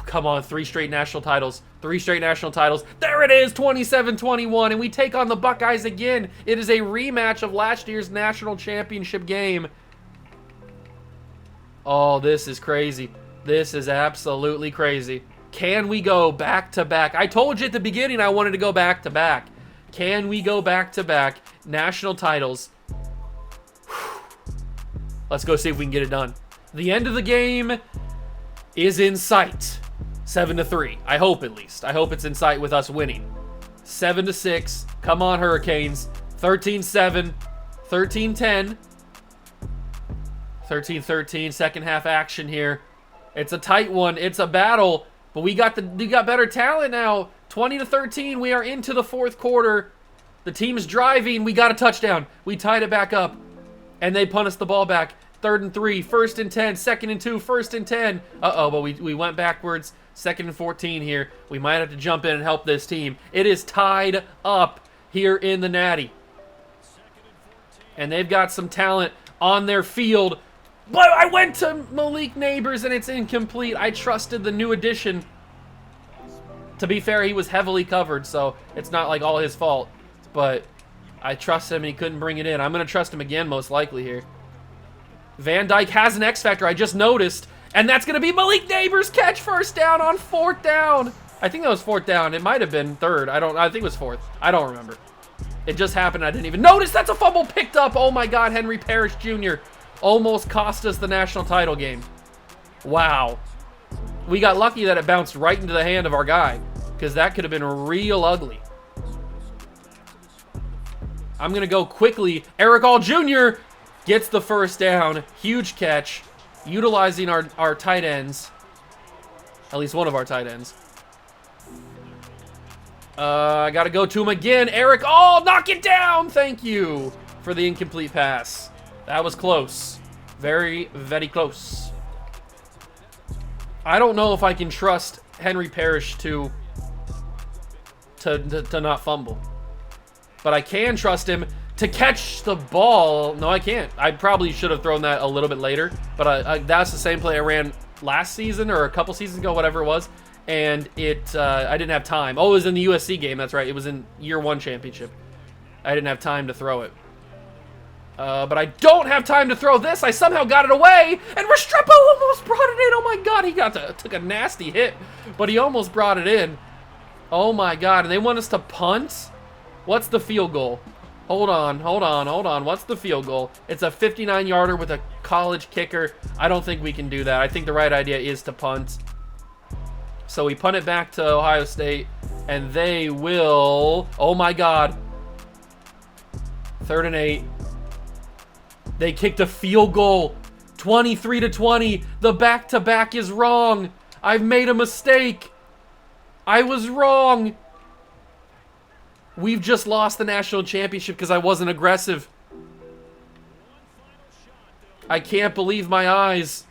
Come on, 3 straight national titles. 3 straight national titles. There it is, 27-21, and we take on the Buckeyes again. It is a rematch of last year's national championship game. Oh, this is crazy. This is absolutely crazy. Can we go back-to-back? I told you at the beginning I wanted to go back-to-back. Can we go back-to-back national titles? Let's go see if we can get it done. The end of the game is in sight. 7-3. I hope, at least. I hope it's in sight with us winning. 7-6. Come on, Hurricanes. 13-7. 13-10. 13-13. Second half action here. It's a tight one. It's a battle. But we got better talent now. 20-13. We are into the fourth quarter. The team's driving. We got a touchdown. We tied it back up. And they punt us the ball back. 3rd and 3. 1st and 10. 2nd and 2. 1st and 10. Uh-oh, but we went backwards. 2nd and 14 here. We might have to jump in and help this team. It is tied up here in the Natty. And they've got some talent on their field. But I went to Malik Neighbors and it's incomplete. I trusted the new addition. To be fair, he was heavily covered, so it's not like all his fault. But I trust him and he couldn't bring it in. I'm going to trust him again, most likely here. Van Dyke has an X Factor, I just noticed. And that's going to be Malik Neighbors' catch, 1st down on 4th down. I think that was 4th down. It might have been 3rd. I think it was 4th. I don't remember. It just happened. I didn't even notice. That's a fumble picked up. Oh my God, Henry Parrish Jr. almost cost us the national title game. Wow. We got lucky that it bounced right into the hand of our guy, because that could have been real ugly. I'm going to go quickly. Eric All Jr. gets the 1st down. Huge catch. Utilizing our tight ends. At least one of our tight ends. I got to go to him again. Eric, oh, knock it down. Thank you for the incomplete pass. That was close. Very, very close. I don't know if I can trust Henry Parrish to not fumble. But I can trust him to catch the ball. No, I can't. I probably should have thrown that a little bit later. But that's the same play I ran last season or a couple seasons ago, whatever it was. And I didn't have time. Oh, it was in the USC game. That's right. It was in year 1 championship. I didn't have time to throw it. But I don't have time to throw this. I somehow got it away. And Restrepo almost brought it in. Oh, my God. He took a nasty hit. But he almost brought it in. Oh, my God. And they want us to punt? What's the field goal? Hold on. What's the field goal? It's a 59-yarder with a college kicker. I don't think we can do that. I think the right idea is to punt. So we punt it back to Ohio State, and they will... Oh, my God. 3rd and 8. They kicked a field goal. 23-20. The back-to-back is wrong. I've made a mistake. I was wrong. We've just lost the national championship because I wasn't aggressive. I can't believe my eyes.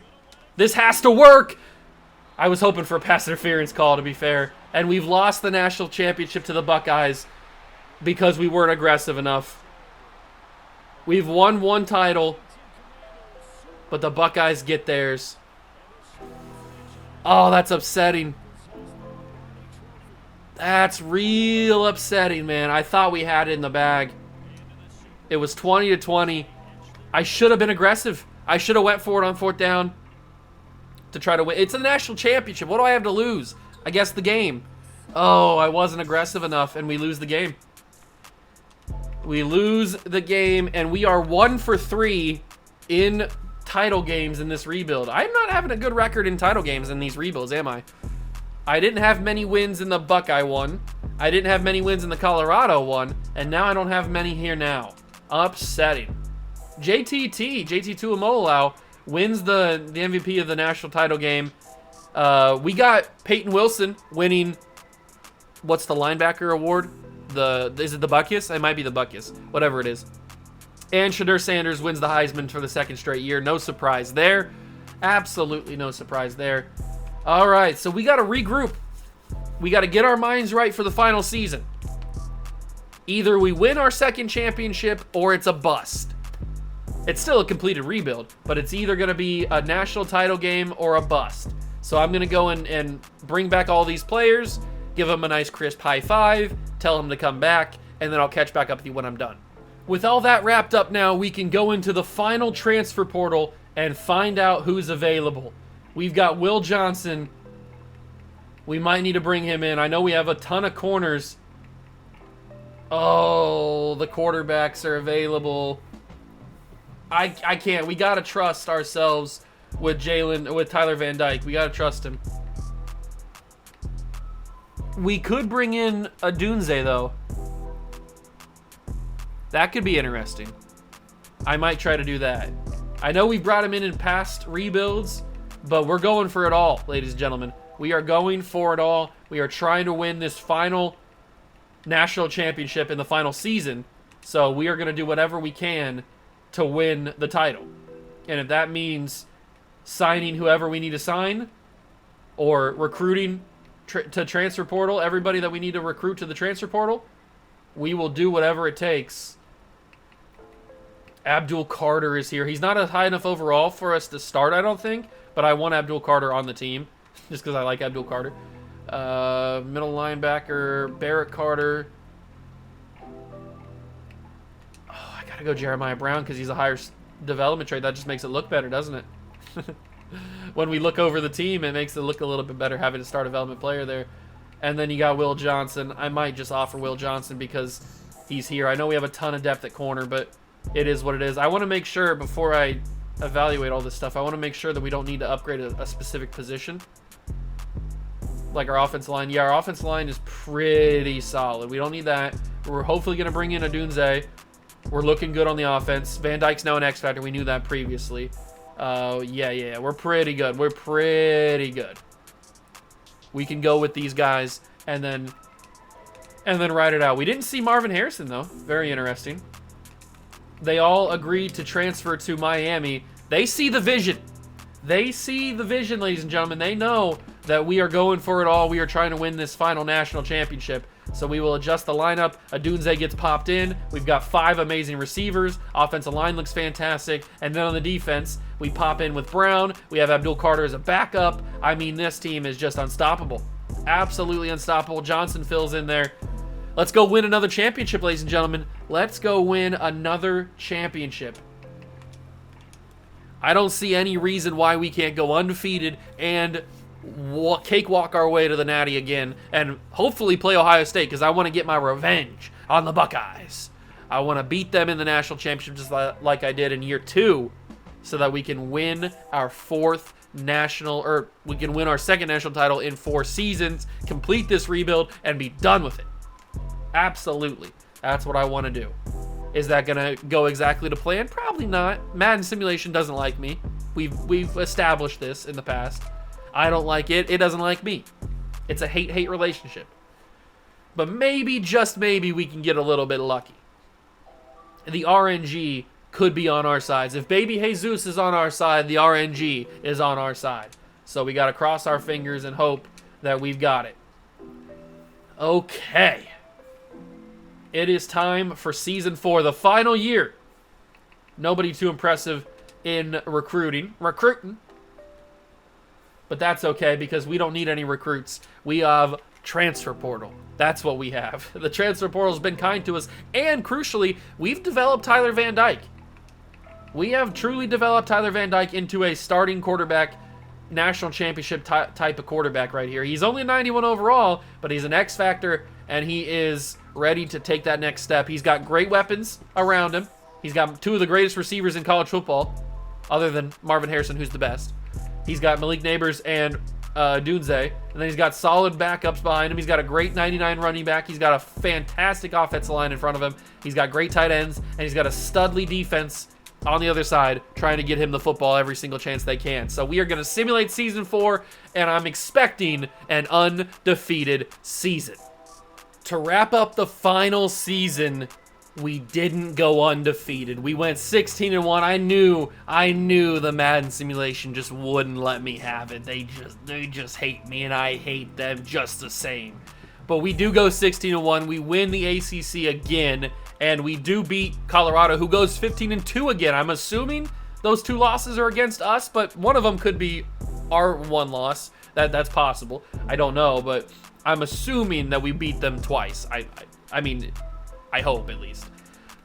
This has to work. I was hoping for a pass interference call, to be fair. And we've lost the national championship to the Buckeyes because we weren't aggressive enough. We've won 1 title, but the Buckeyes get theirs. Oh, that's upsetting. That's real upsetting, man. I thought we had it in the bag. It was 20-20. I should have been aggressive. I should have went for it on 4th down to try to win. It's a national championship. What do I have to lose? I guess the game. Oh, I wasn't aggressive enough, and we lose the game. We lose the game, and we are 1 for 3 in title games in this rebuild. I'm not having a good record in title games in these rebuilds, am I? I didn't have many wins in the Buckeye one. I didn't have many wins in the Colorado one. And now I don't have many here now. Upsetting. JT Tuimoloau wins the MVP of the national title game. We got Peyton Wilson winning, what's the linebacker award? Is it the Buckus? It might be the Buckus. Whatever it is. And Shadur Sanders wins the Heisman for the 2nd straight year. No surprise there. Absolutely no surprise there. All right, so we got to regroup. We got to get our minds right for the final season. Either we win our 2nd championship or it's a bust. It's still a completed rebuild, but it's either going to be a national title game or a bust. So I'm going to go in and bring back all these players, give them a nice crisp high five, tell them to come back, and then I'll catch back up with you when I'm done. With all that wrapped up now, we can go into the final transfer portal and find out who's available. We've got Will Johnson We might need to bring him in. I know we have a ton of corners. Oh, the quarterbacks are available. I can't. We got to trust ourselves with Tyler Van Dyke. We got to trust him. We could bring in a Dunze, though. That could be interesting. I might try to do that. I know we brought him in past rebuilds, but we're going for it all, ladies and gentlemen. We are going for it all. We are trying to win this final national championship in the final season. So we are going to do whatever we can to win the title. And if that means signing whoever we need to sign or recruiting to transfer portal, everybody that we need to recruit to the transfer portal, we will do whatever it takes. Abdul Carter is here. He's not a high enough overall for us to start, I don't think, but I want Abdul Carter on the team just because I like Abdul Carter. Middle linebacker, Barrett Carter. Oh, I gotta go Jeremiah Brown because he's a higher development trade. That just makes it look better, doesn't it? When we look over the team, it makes it look a little bit better having a star development player there. And then you got Will Johnson. I might just offer Will Johnson because he's here. I know we have a ton of depth at corner, but it is what it is. I want to make sure before I evaluate all this stuff, I want to make sure that we don't need to upgrade a specific position. Like our offensive line. Yeah, our offensive line is pretty solid. We don't need that. We're hopefully going to bring in a Dunze. We're looking good on the offense. Van Dyke's now an X Factor. We knew that previously. Yeah. We're pretty good. We're pretty good. We can go with these guys and then ride it out. We didn't see Marvin Harrison, though. Very interesting. They all agreed to transfer to Miami. They see the vision. They see the vision, ladies and gentlemen. They know that we are going for it all. We are trying to win this final national championship. So we will adjust the lineup. Adunze gets popped in. We've got 5 amazing receivers. Offensive line looks fantastic. And then on the defense, we pop in with Brown. We have Abdul Carter as a backup. I mean, this team is just unstoppable. Absolutely unstoppable. Johnson fills in there. Let's go win another championship, ladies and gentlemen. Let's go win another championship. I don't see any reason why we can't go undefeated and cakewalk our way to the Natty again and hopefully play Ohio State because I want to get my revenge on the Buckeyes. I want to beat them in the national championship just like I did in year 2 so that we can win our 4th national, or we can win our 2nd national title in 4 seasons, complete this rebuild, and be done with it. Absolutely. That's what I want to do. Is that going to go exactly to plan? Probably not. Madden Simulation doesn't like me. We've established this in the past. I don't like it. It doesn't like me. It's a hate-hate relationship. But maybe, just maybe, we can get a little bit lucky. The RNG could be on our side. If Baby Jesus is on our side, the RNG is on our side. So we got to cross our fingers and hope that we've got it. Okay. It is time for Season 4, the final year. Nobody too impressive in recruiting. But that's okay because we don't need any recruits. We have transfer portal. That's what we have. The transfer portal has been kind to us. And crucially, we've developed Tyler Van Dyke. We have truly developed Tyler Van Dyke into a starting quarterback, national championship type of quarterback right here. He's only 91 overall, but he's an X Factor, and he is ready to take that next step. He's got great weapons around him. He's got 2 of the greatest receivers in college football, other than Marvin Harrison, who's the best. He's got Malik Neighbors and Dunze, and then he's got solid backups behind him. He's got a great 99 running back. He's got a fantastic offensive line in front of him. He's got great tight ends, and he's got a studly defense on the other side trying to get him the football every single chance they can. So we are going to simulate Season 4, and I'm expecting an undefeated season. To wrap up the final season, we didn't go undefeated. We went 16-1. I knew the Madden simulation just wouldn't let me have it. They just hate me, and I hate them just the same. But we do go 16-1. We win the ACC again, and we do beat Colorado, who goes 15-2 again. I'm assuming those 2 losses are against us, but one of them could be our 1 loss. That's possible. I don't know, but I'm assuming that we beat them twice. I mean, I hope at least.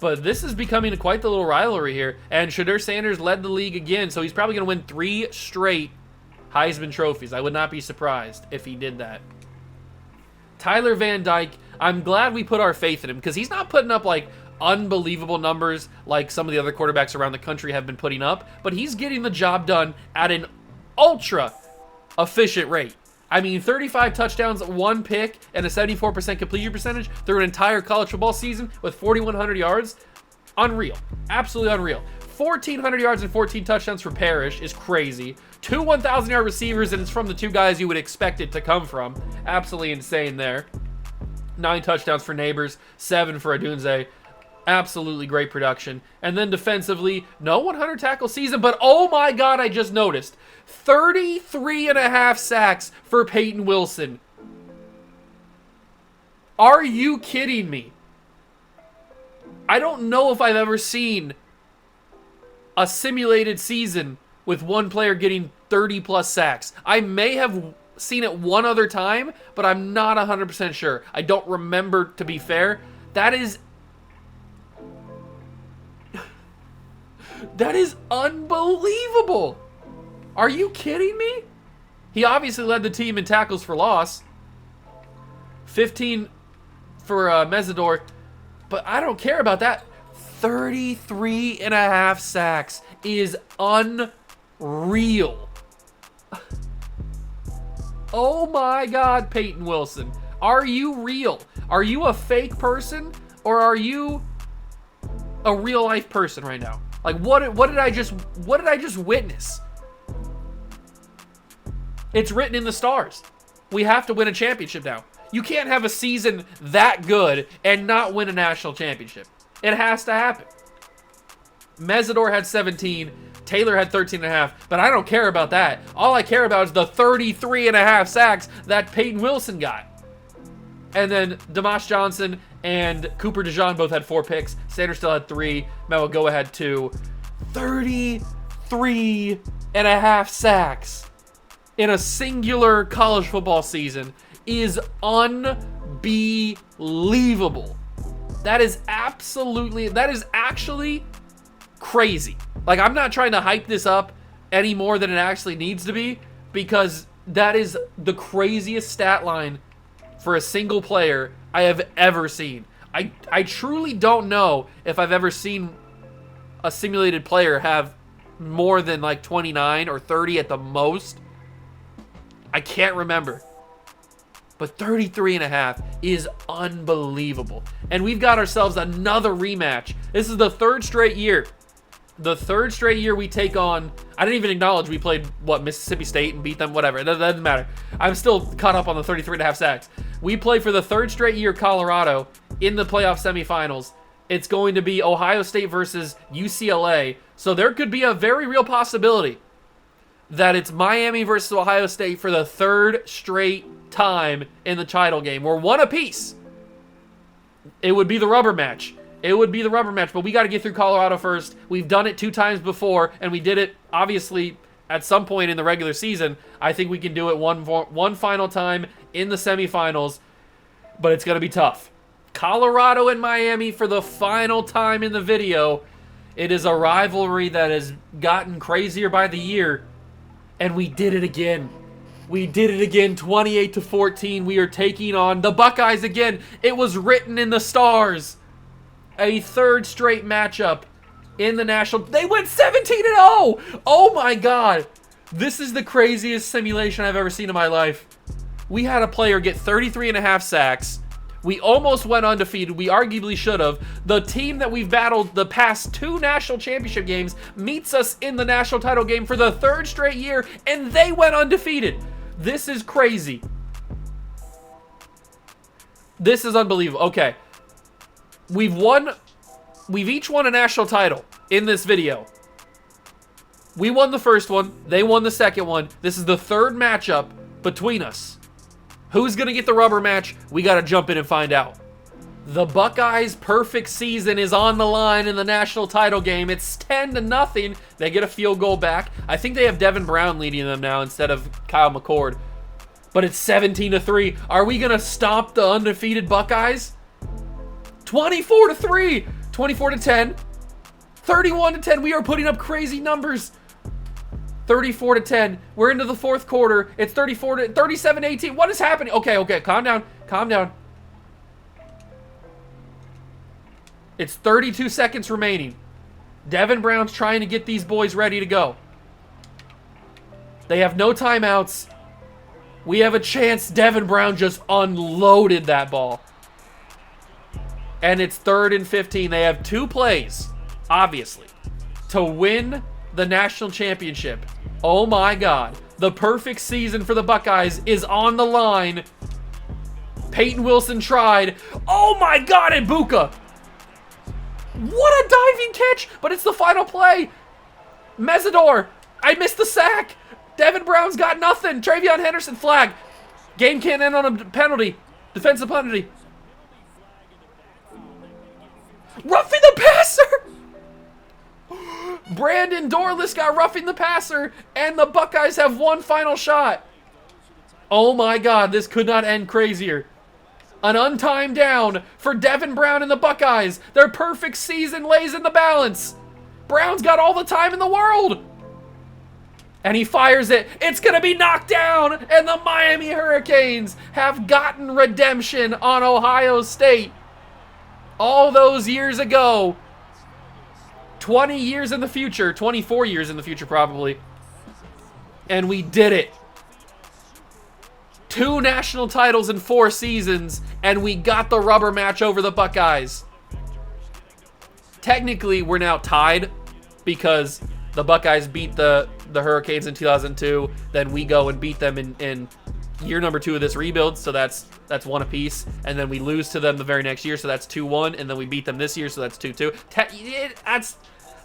But this is becoming quite the little rivalry here. And Shadur Sanders led the league again, so he's probably going to win 3 straight Heisman trophies. I would not be surprised if he did that. Tyler Van Dyke, I'm glad we put our faith in him because he's not putting up like unbelievable numbers like some of the other quarterbacks around the country have been putting up, but he's getting the job done at an ultra efficient rate. I mean, 35 touchdowns, 1 pick, and a 74% completion percentage through an entire college football season with 4,100 yards. Unreal. Absolutely unreal. 1,400 yards and 14 touchdowns for Parrish is crazy. 2 1,000-yard receivers, and it's from the 2 guys you would expect it to come from. Absolutely insane there. 9 touchdowns for Neighbors, 7 for Adunze. Absolutely great production. And then defensively, no 100 tackle season, but oh my God, I just noticed. 33.5 sacks for Peyton Wilson. Are you kidding me? I don't know if I've ever seen a simulated season with one player getting 30-plus sacks. I may have seen it one other time, but I'm not 100% sure. I don't remember, to be fair. That is unbelievable. Are you kidding me? He obviously led the team in tackles for loss. 15 for Mesidor. But I don't care about that. 33.5 sacks is unreal. Oh my God, Peyton Wilson. Are you real? Are you a fake person? Or are you a real life person right now? Like what did I just witness? It's written in the stars. We have to win a championship now. You can't have a season that good and not win a national championship. It has to happen. Mesidor had 17. Taylor had 13.5. But I don't care about that. All I care about is the 33.5 sacks that Peyton Wilson got. And then Dimash Johnson and Cooper DeJean both had 4 picks. Sanders still had 3. Mauigoa had 2. 33.5 sacks in a singular college football season is unbelievable. That is actually crazy. Like, I'm not trying to hype this up any more than it actually needs to be, because that is the craziest stat line for a single player I have ever seen. I truly don't know if I've ever seen a simulated player have more than like 29 or 30 at the most. I can't remember. But 33.5 is unbelievable. And we've got ourselves another rematch. This is the 3rd straight year. The 3rd straight year we take on... I didn't even acknowledge we played, Mississippi State and beat them, whatever. That doesn't matter. I'm still caught up on the 33.5 sacks. We play for the 3rd straight year Colorado in the playoff semifinals. It's going to be Ohio State versus UCLA. So there could be a very real possibility that it's Miami versus Ohio State for the 3rd straight time in the title game. We're 1 apiece. It would be the rubber match. But we got to get through Colorado first. We've done it 2 times before, and we did it, obviously, at some point in the regular season. I think we can do it one final time in the semifinals, but it's going to be tough. Colorado and Miami for the final time in the video. It is a rivalry that has gotten crazier by the year, and we did it again. 28-14. We are taking on the Buckeyes again. It was written in the stars. A 3rd straight matchup in the national. They went 17-0. Oh my God. This is the craziest simulation I've ever seen in my life. We had a player get 33.5 sacks. We almost went undefeated. We arguably should have. The team that we've battled the past 2 national championship games meets us in the national title game for the 3rd straight year, and they went undefeated. This is crazy. This is unbelievable. Okay. We've each won a national title in this video. We won the first one. They won the second one. This is the 3rd matchup between us. Who's going to get the rubber match? We got to jump in and find out. The Buckeyes' perfect season is on the line in the national title game. It's 10-0. They get a field goal back. I think they have Devin Brown leading them now instead of Kyle McCord. But it's 17-3. Are we going to stomp the undefeated Buckeyes? 24-3. 24-10. 31-10. We are putting up crazy numbers. 34-10. We're into the fourth quarter. It's 37-18. What is happening? Okay, calm down. Calm down. It's 32 seconds remaining. Devin Brown's trying to get these boys ready to go. They have no timeouts. We have a chance. Devin Brown just unloaded that ball. And it's 3rd and 15. They have 2 plays, obviously, to win the national championship. Oh my God. The perfect season for the Buckeyes is on the line. Peyton Wilson tried. Oh my God, Ibuka. What a diving catch, but it's the final play. Mesidor, I missed the sack. Devin Brown's got nothing. Travion Henderson flag. Game can't end on a penalty. Defensive penalty. Roughing the passer. Brandon Dorless got roughing the passer, and the Buckeyes have one final shot. Oh my God, this could not end crazier. An untimed down for Devin Brown and the Buckeyes. Their perfect season lays in the balance. Brown's got all the time in the world. And he fires it. It's going to be knocked down, and the Miami Hurricanes have gotten redemption on Ohio State. All those years ago, 20 years in the future, 24 years in the future probably, and we did it. 2 national titles in 4 seasons, and we got the rubber match over the Buckeyes. Technically, we're now tied because the Buckeyes beat the Hurricanes in 2002. Then we go and beat them in year number 2 of this rebuild, so that's 1 apiece. And then we lose to them the very next year, so that's 2-1. And then we beat them this year, so that's 2-2.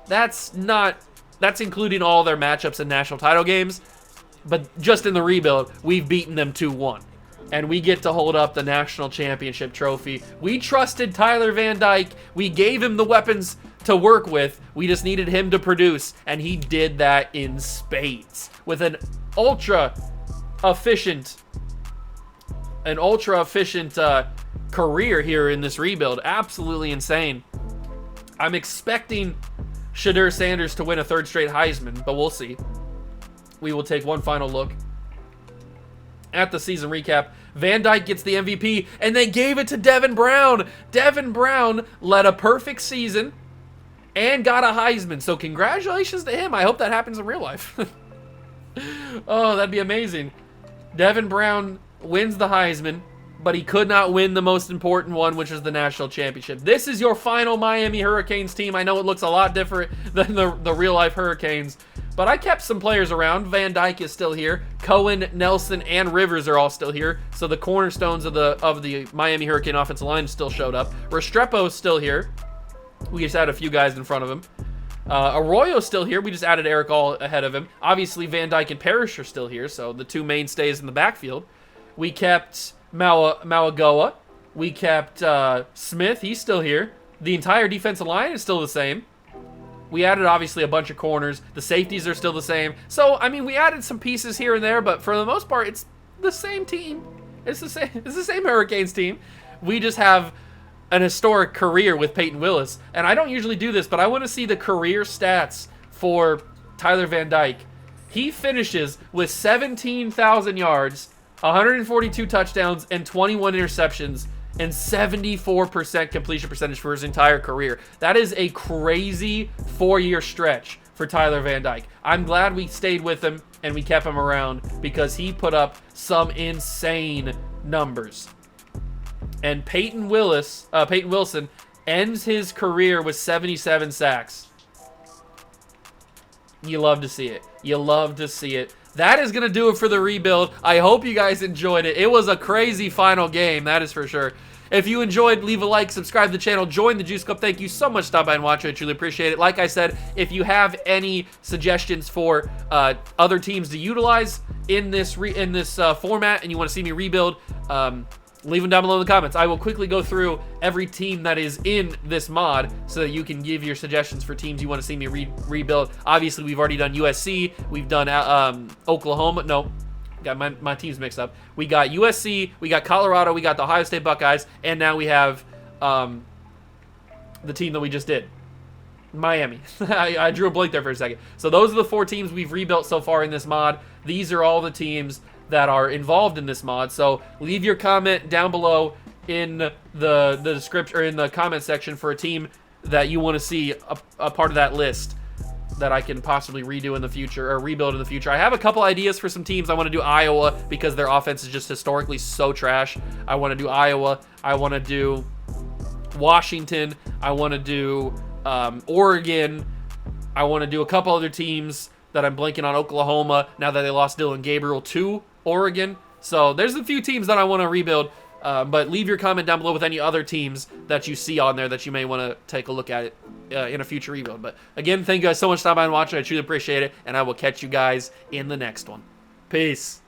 That's including all their matchups in national title games. But just in the rebuild, we've beaten them 2-1. And we get to hold up the national championship trophy. We trusted Tyler Van Dyke. We gave him the weapons to work with. We just needed him to produce. And he did that in spades. With an ultra efficient career here in this rebuild. Absolutely insane. I'm expecting Shedeur Sanders to win a 3rd straight Heisman, but we'll see. We will take one final look at the season recap. Van Dyke gets the MVP, and they gave it to Devin Brown. Devin Brown led a perfect season and got a Heisman. So congratulations to him. I hope that happens in real life. Oh, that'd be amazing. Devin Brown wins the Heisman, but he could not win the most important one, which is the national championship. This is your final Miami Hurricanes team. I know it looks a lot different than the real-life Hurricanes, but I kept some players around. Van Dyke is still here. Cohen, Nelson, and Rivers are all still here. So the cornerstones of the Miami Hurricane offensive line still showed up. Restrepo's still here. We just added a few guys in front of him. Arroyo's still here. We just added Eric All ahead of him. Obviously, Van Dyke and Parrish are still here, so the 2 mainstays in the backfield. We kept Mauagoa. We kept Smith. He's still here. The entire defensive line is still the same. We added, obviously, a bunch of corners. The safeties are still the same. So, I mean, we added some pieces here and there, but for the most part, it's the same team. It's the same Hurricanes team. We just have an historic career with Peyton Willis. And I don't usually do this, but I want to see the career stats for Tyler Van Dyke. He finishes with 17,000 yards, 142 touchdowns, and 21 interceptions, and 74% completion percentage for his entire career. That is a crazy 4-year stretch for Tyler Van Dyke. I'm glad we stayed with him and we kept him around because he put up some insane numbers. And Peyton Wilson ends his career with 77 sacks. You love to see it. You love to see it. That is going to do it for the rebuild. I hope you guys enjoyed it. It was a crazy final game, that is for sure. If you enjoyed, leave a like, subscribe to the channel, join the Juice Club. Thank you so much for stopping by and watching. I truly appreciate it. Like I said, if you have any suggestions for other teams to utilize in this format and you want to see me rebuild, leave them down below in the comments. I will quickly go through every team that is in this mod so that you can give your suggestions for teams you want to see me rebuild. Obviously, we've already done USC. We've done Oklahoma. No, got my teams mixed up. We got USC. We got Colorado. We got the Ohio State Buckeyes. And now we have the team that we just did. Miami. I drew a blank there for a second. So those are the 4 teams we've rebuilt so far in this mod. These are all the teams that are involved in this mod. So leave your comment down below in the description, or in the comment section, for a team that you want to see a part of that list that I can possibly redo in the future, or rebuild in the future. I have a couple ideas for some teams. I want to do Iowa because their offense is just historically so trash. I want to do Iowa. I want to do Washington. I want to do Oregon. I want to do a couple other teams that I'm blanking on. Oklahoma, now that they lost Dylan Gabriel to Oregon. So there's a few teams that I want to rebuild. But leave your comment down below with any other teams that you see on there that you may want to take a look at it in a future rebuild. But again, thank you guys so much for stopping by and watching. I truly appreciate it, and I will catch you guys in the next one. Peace.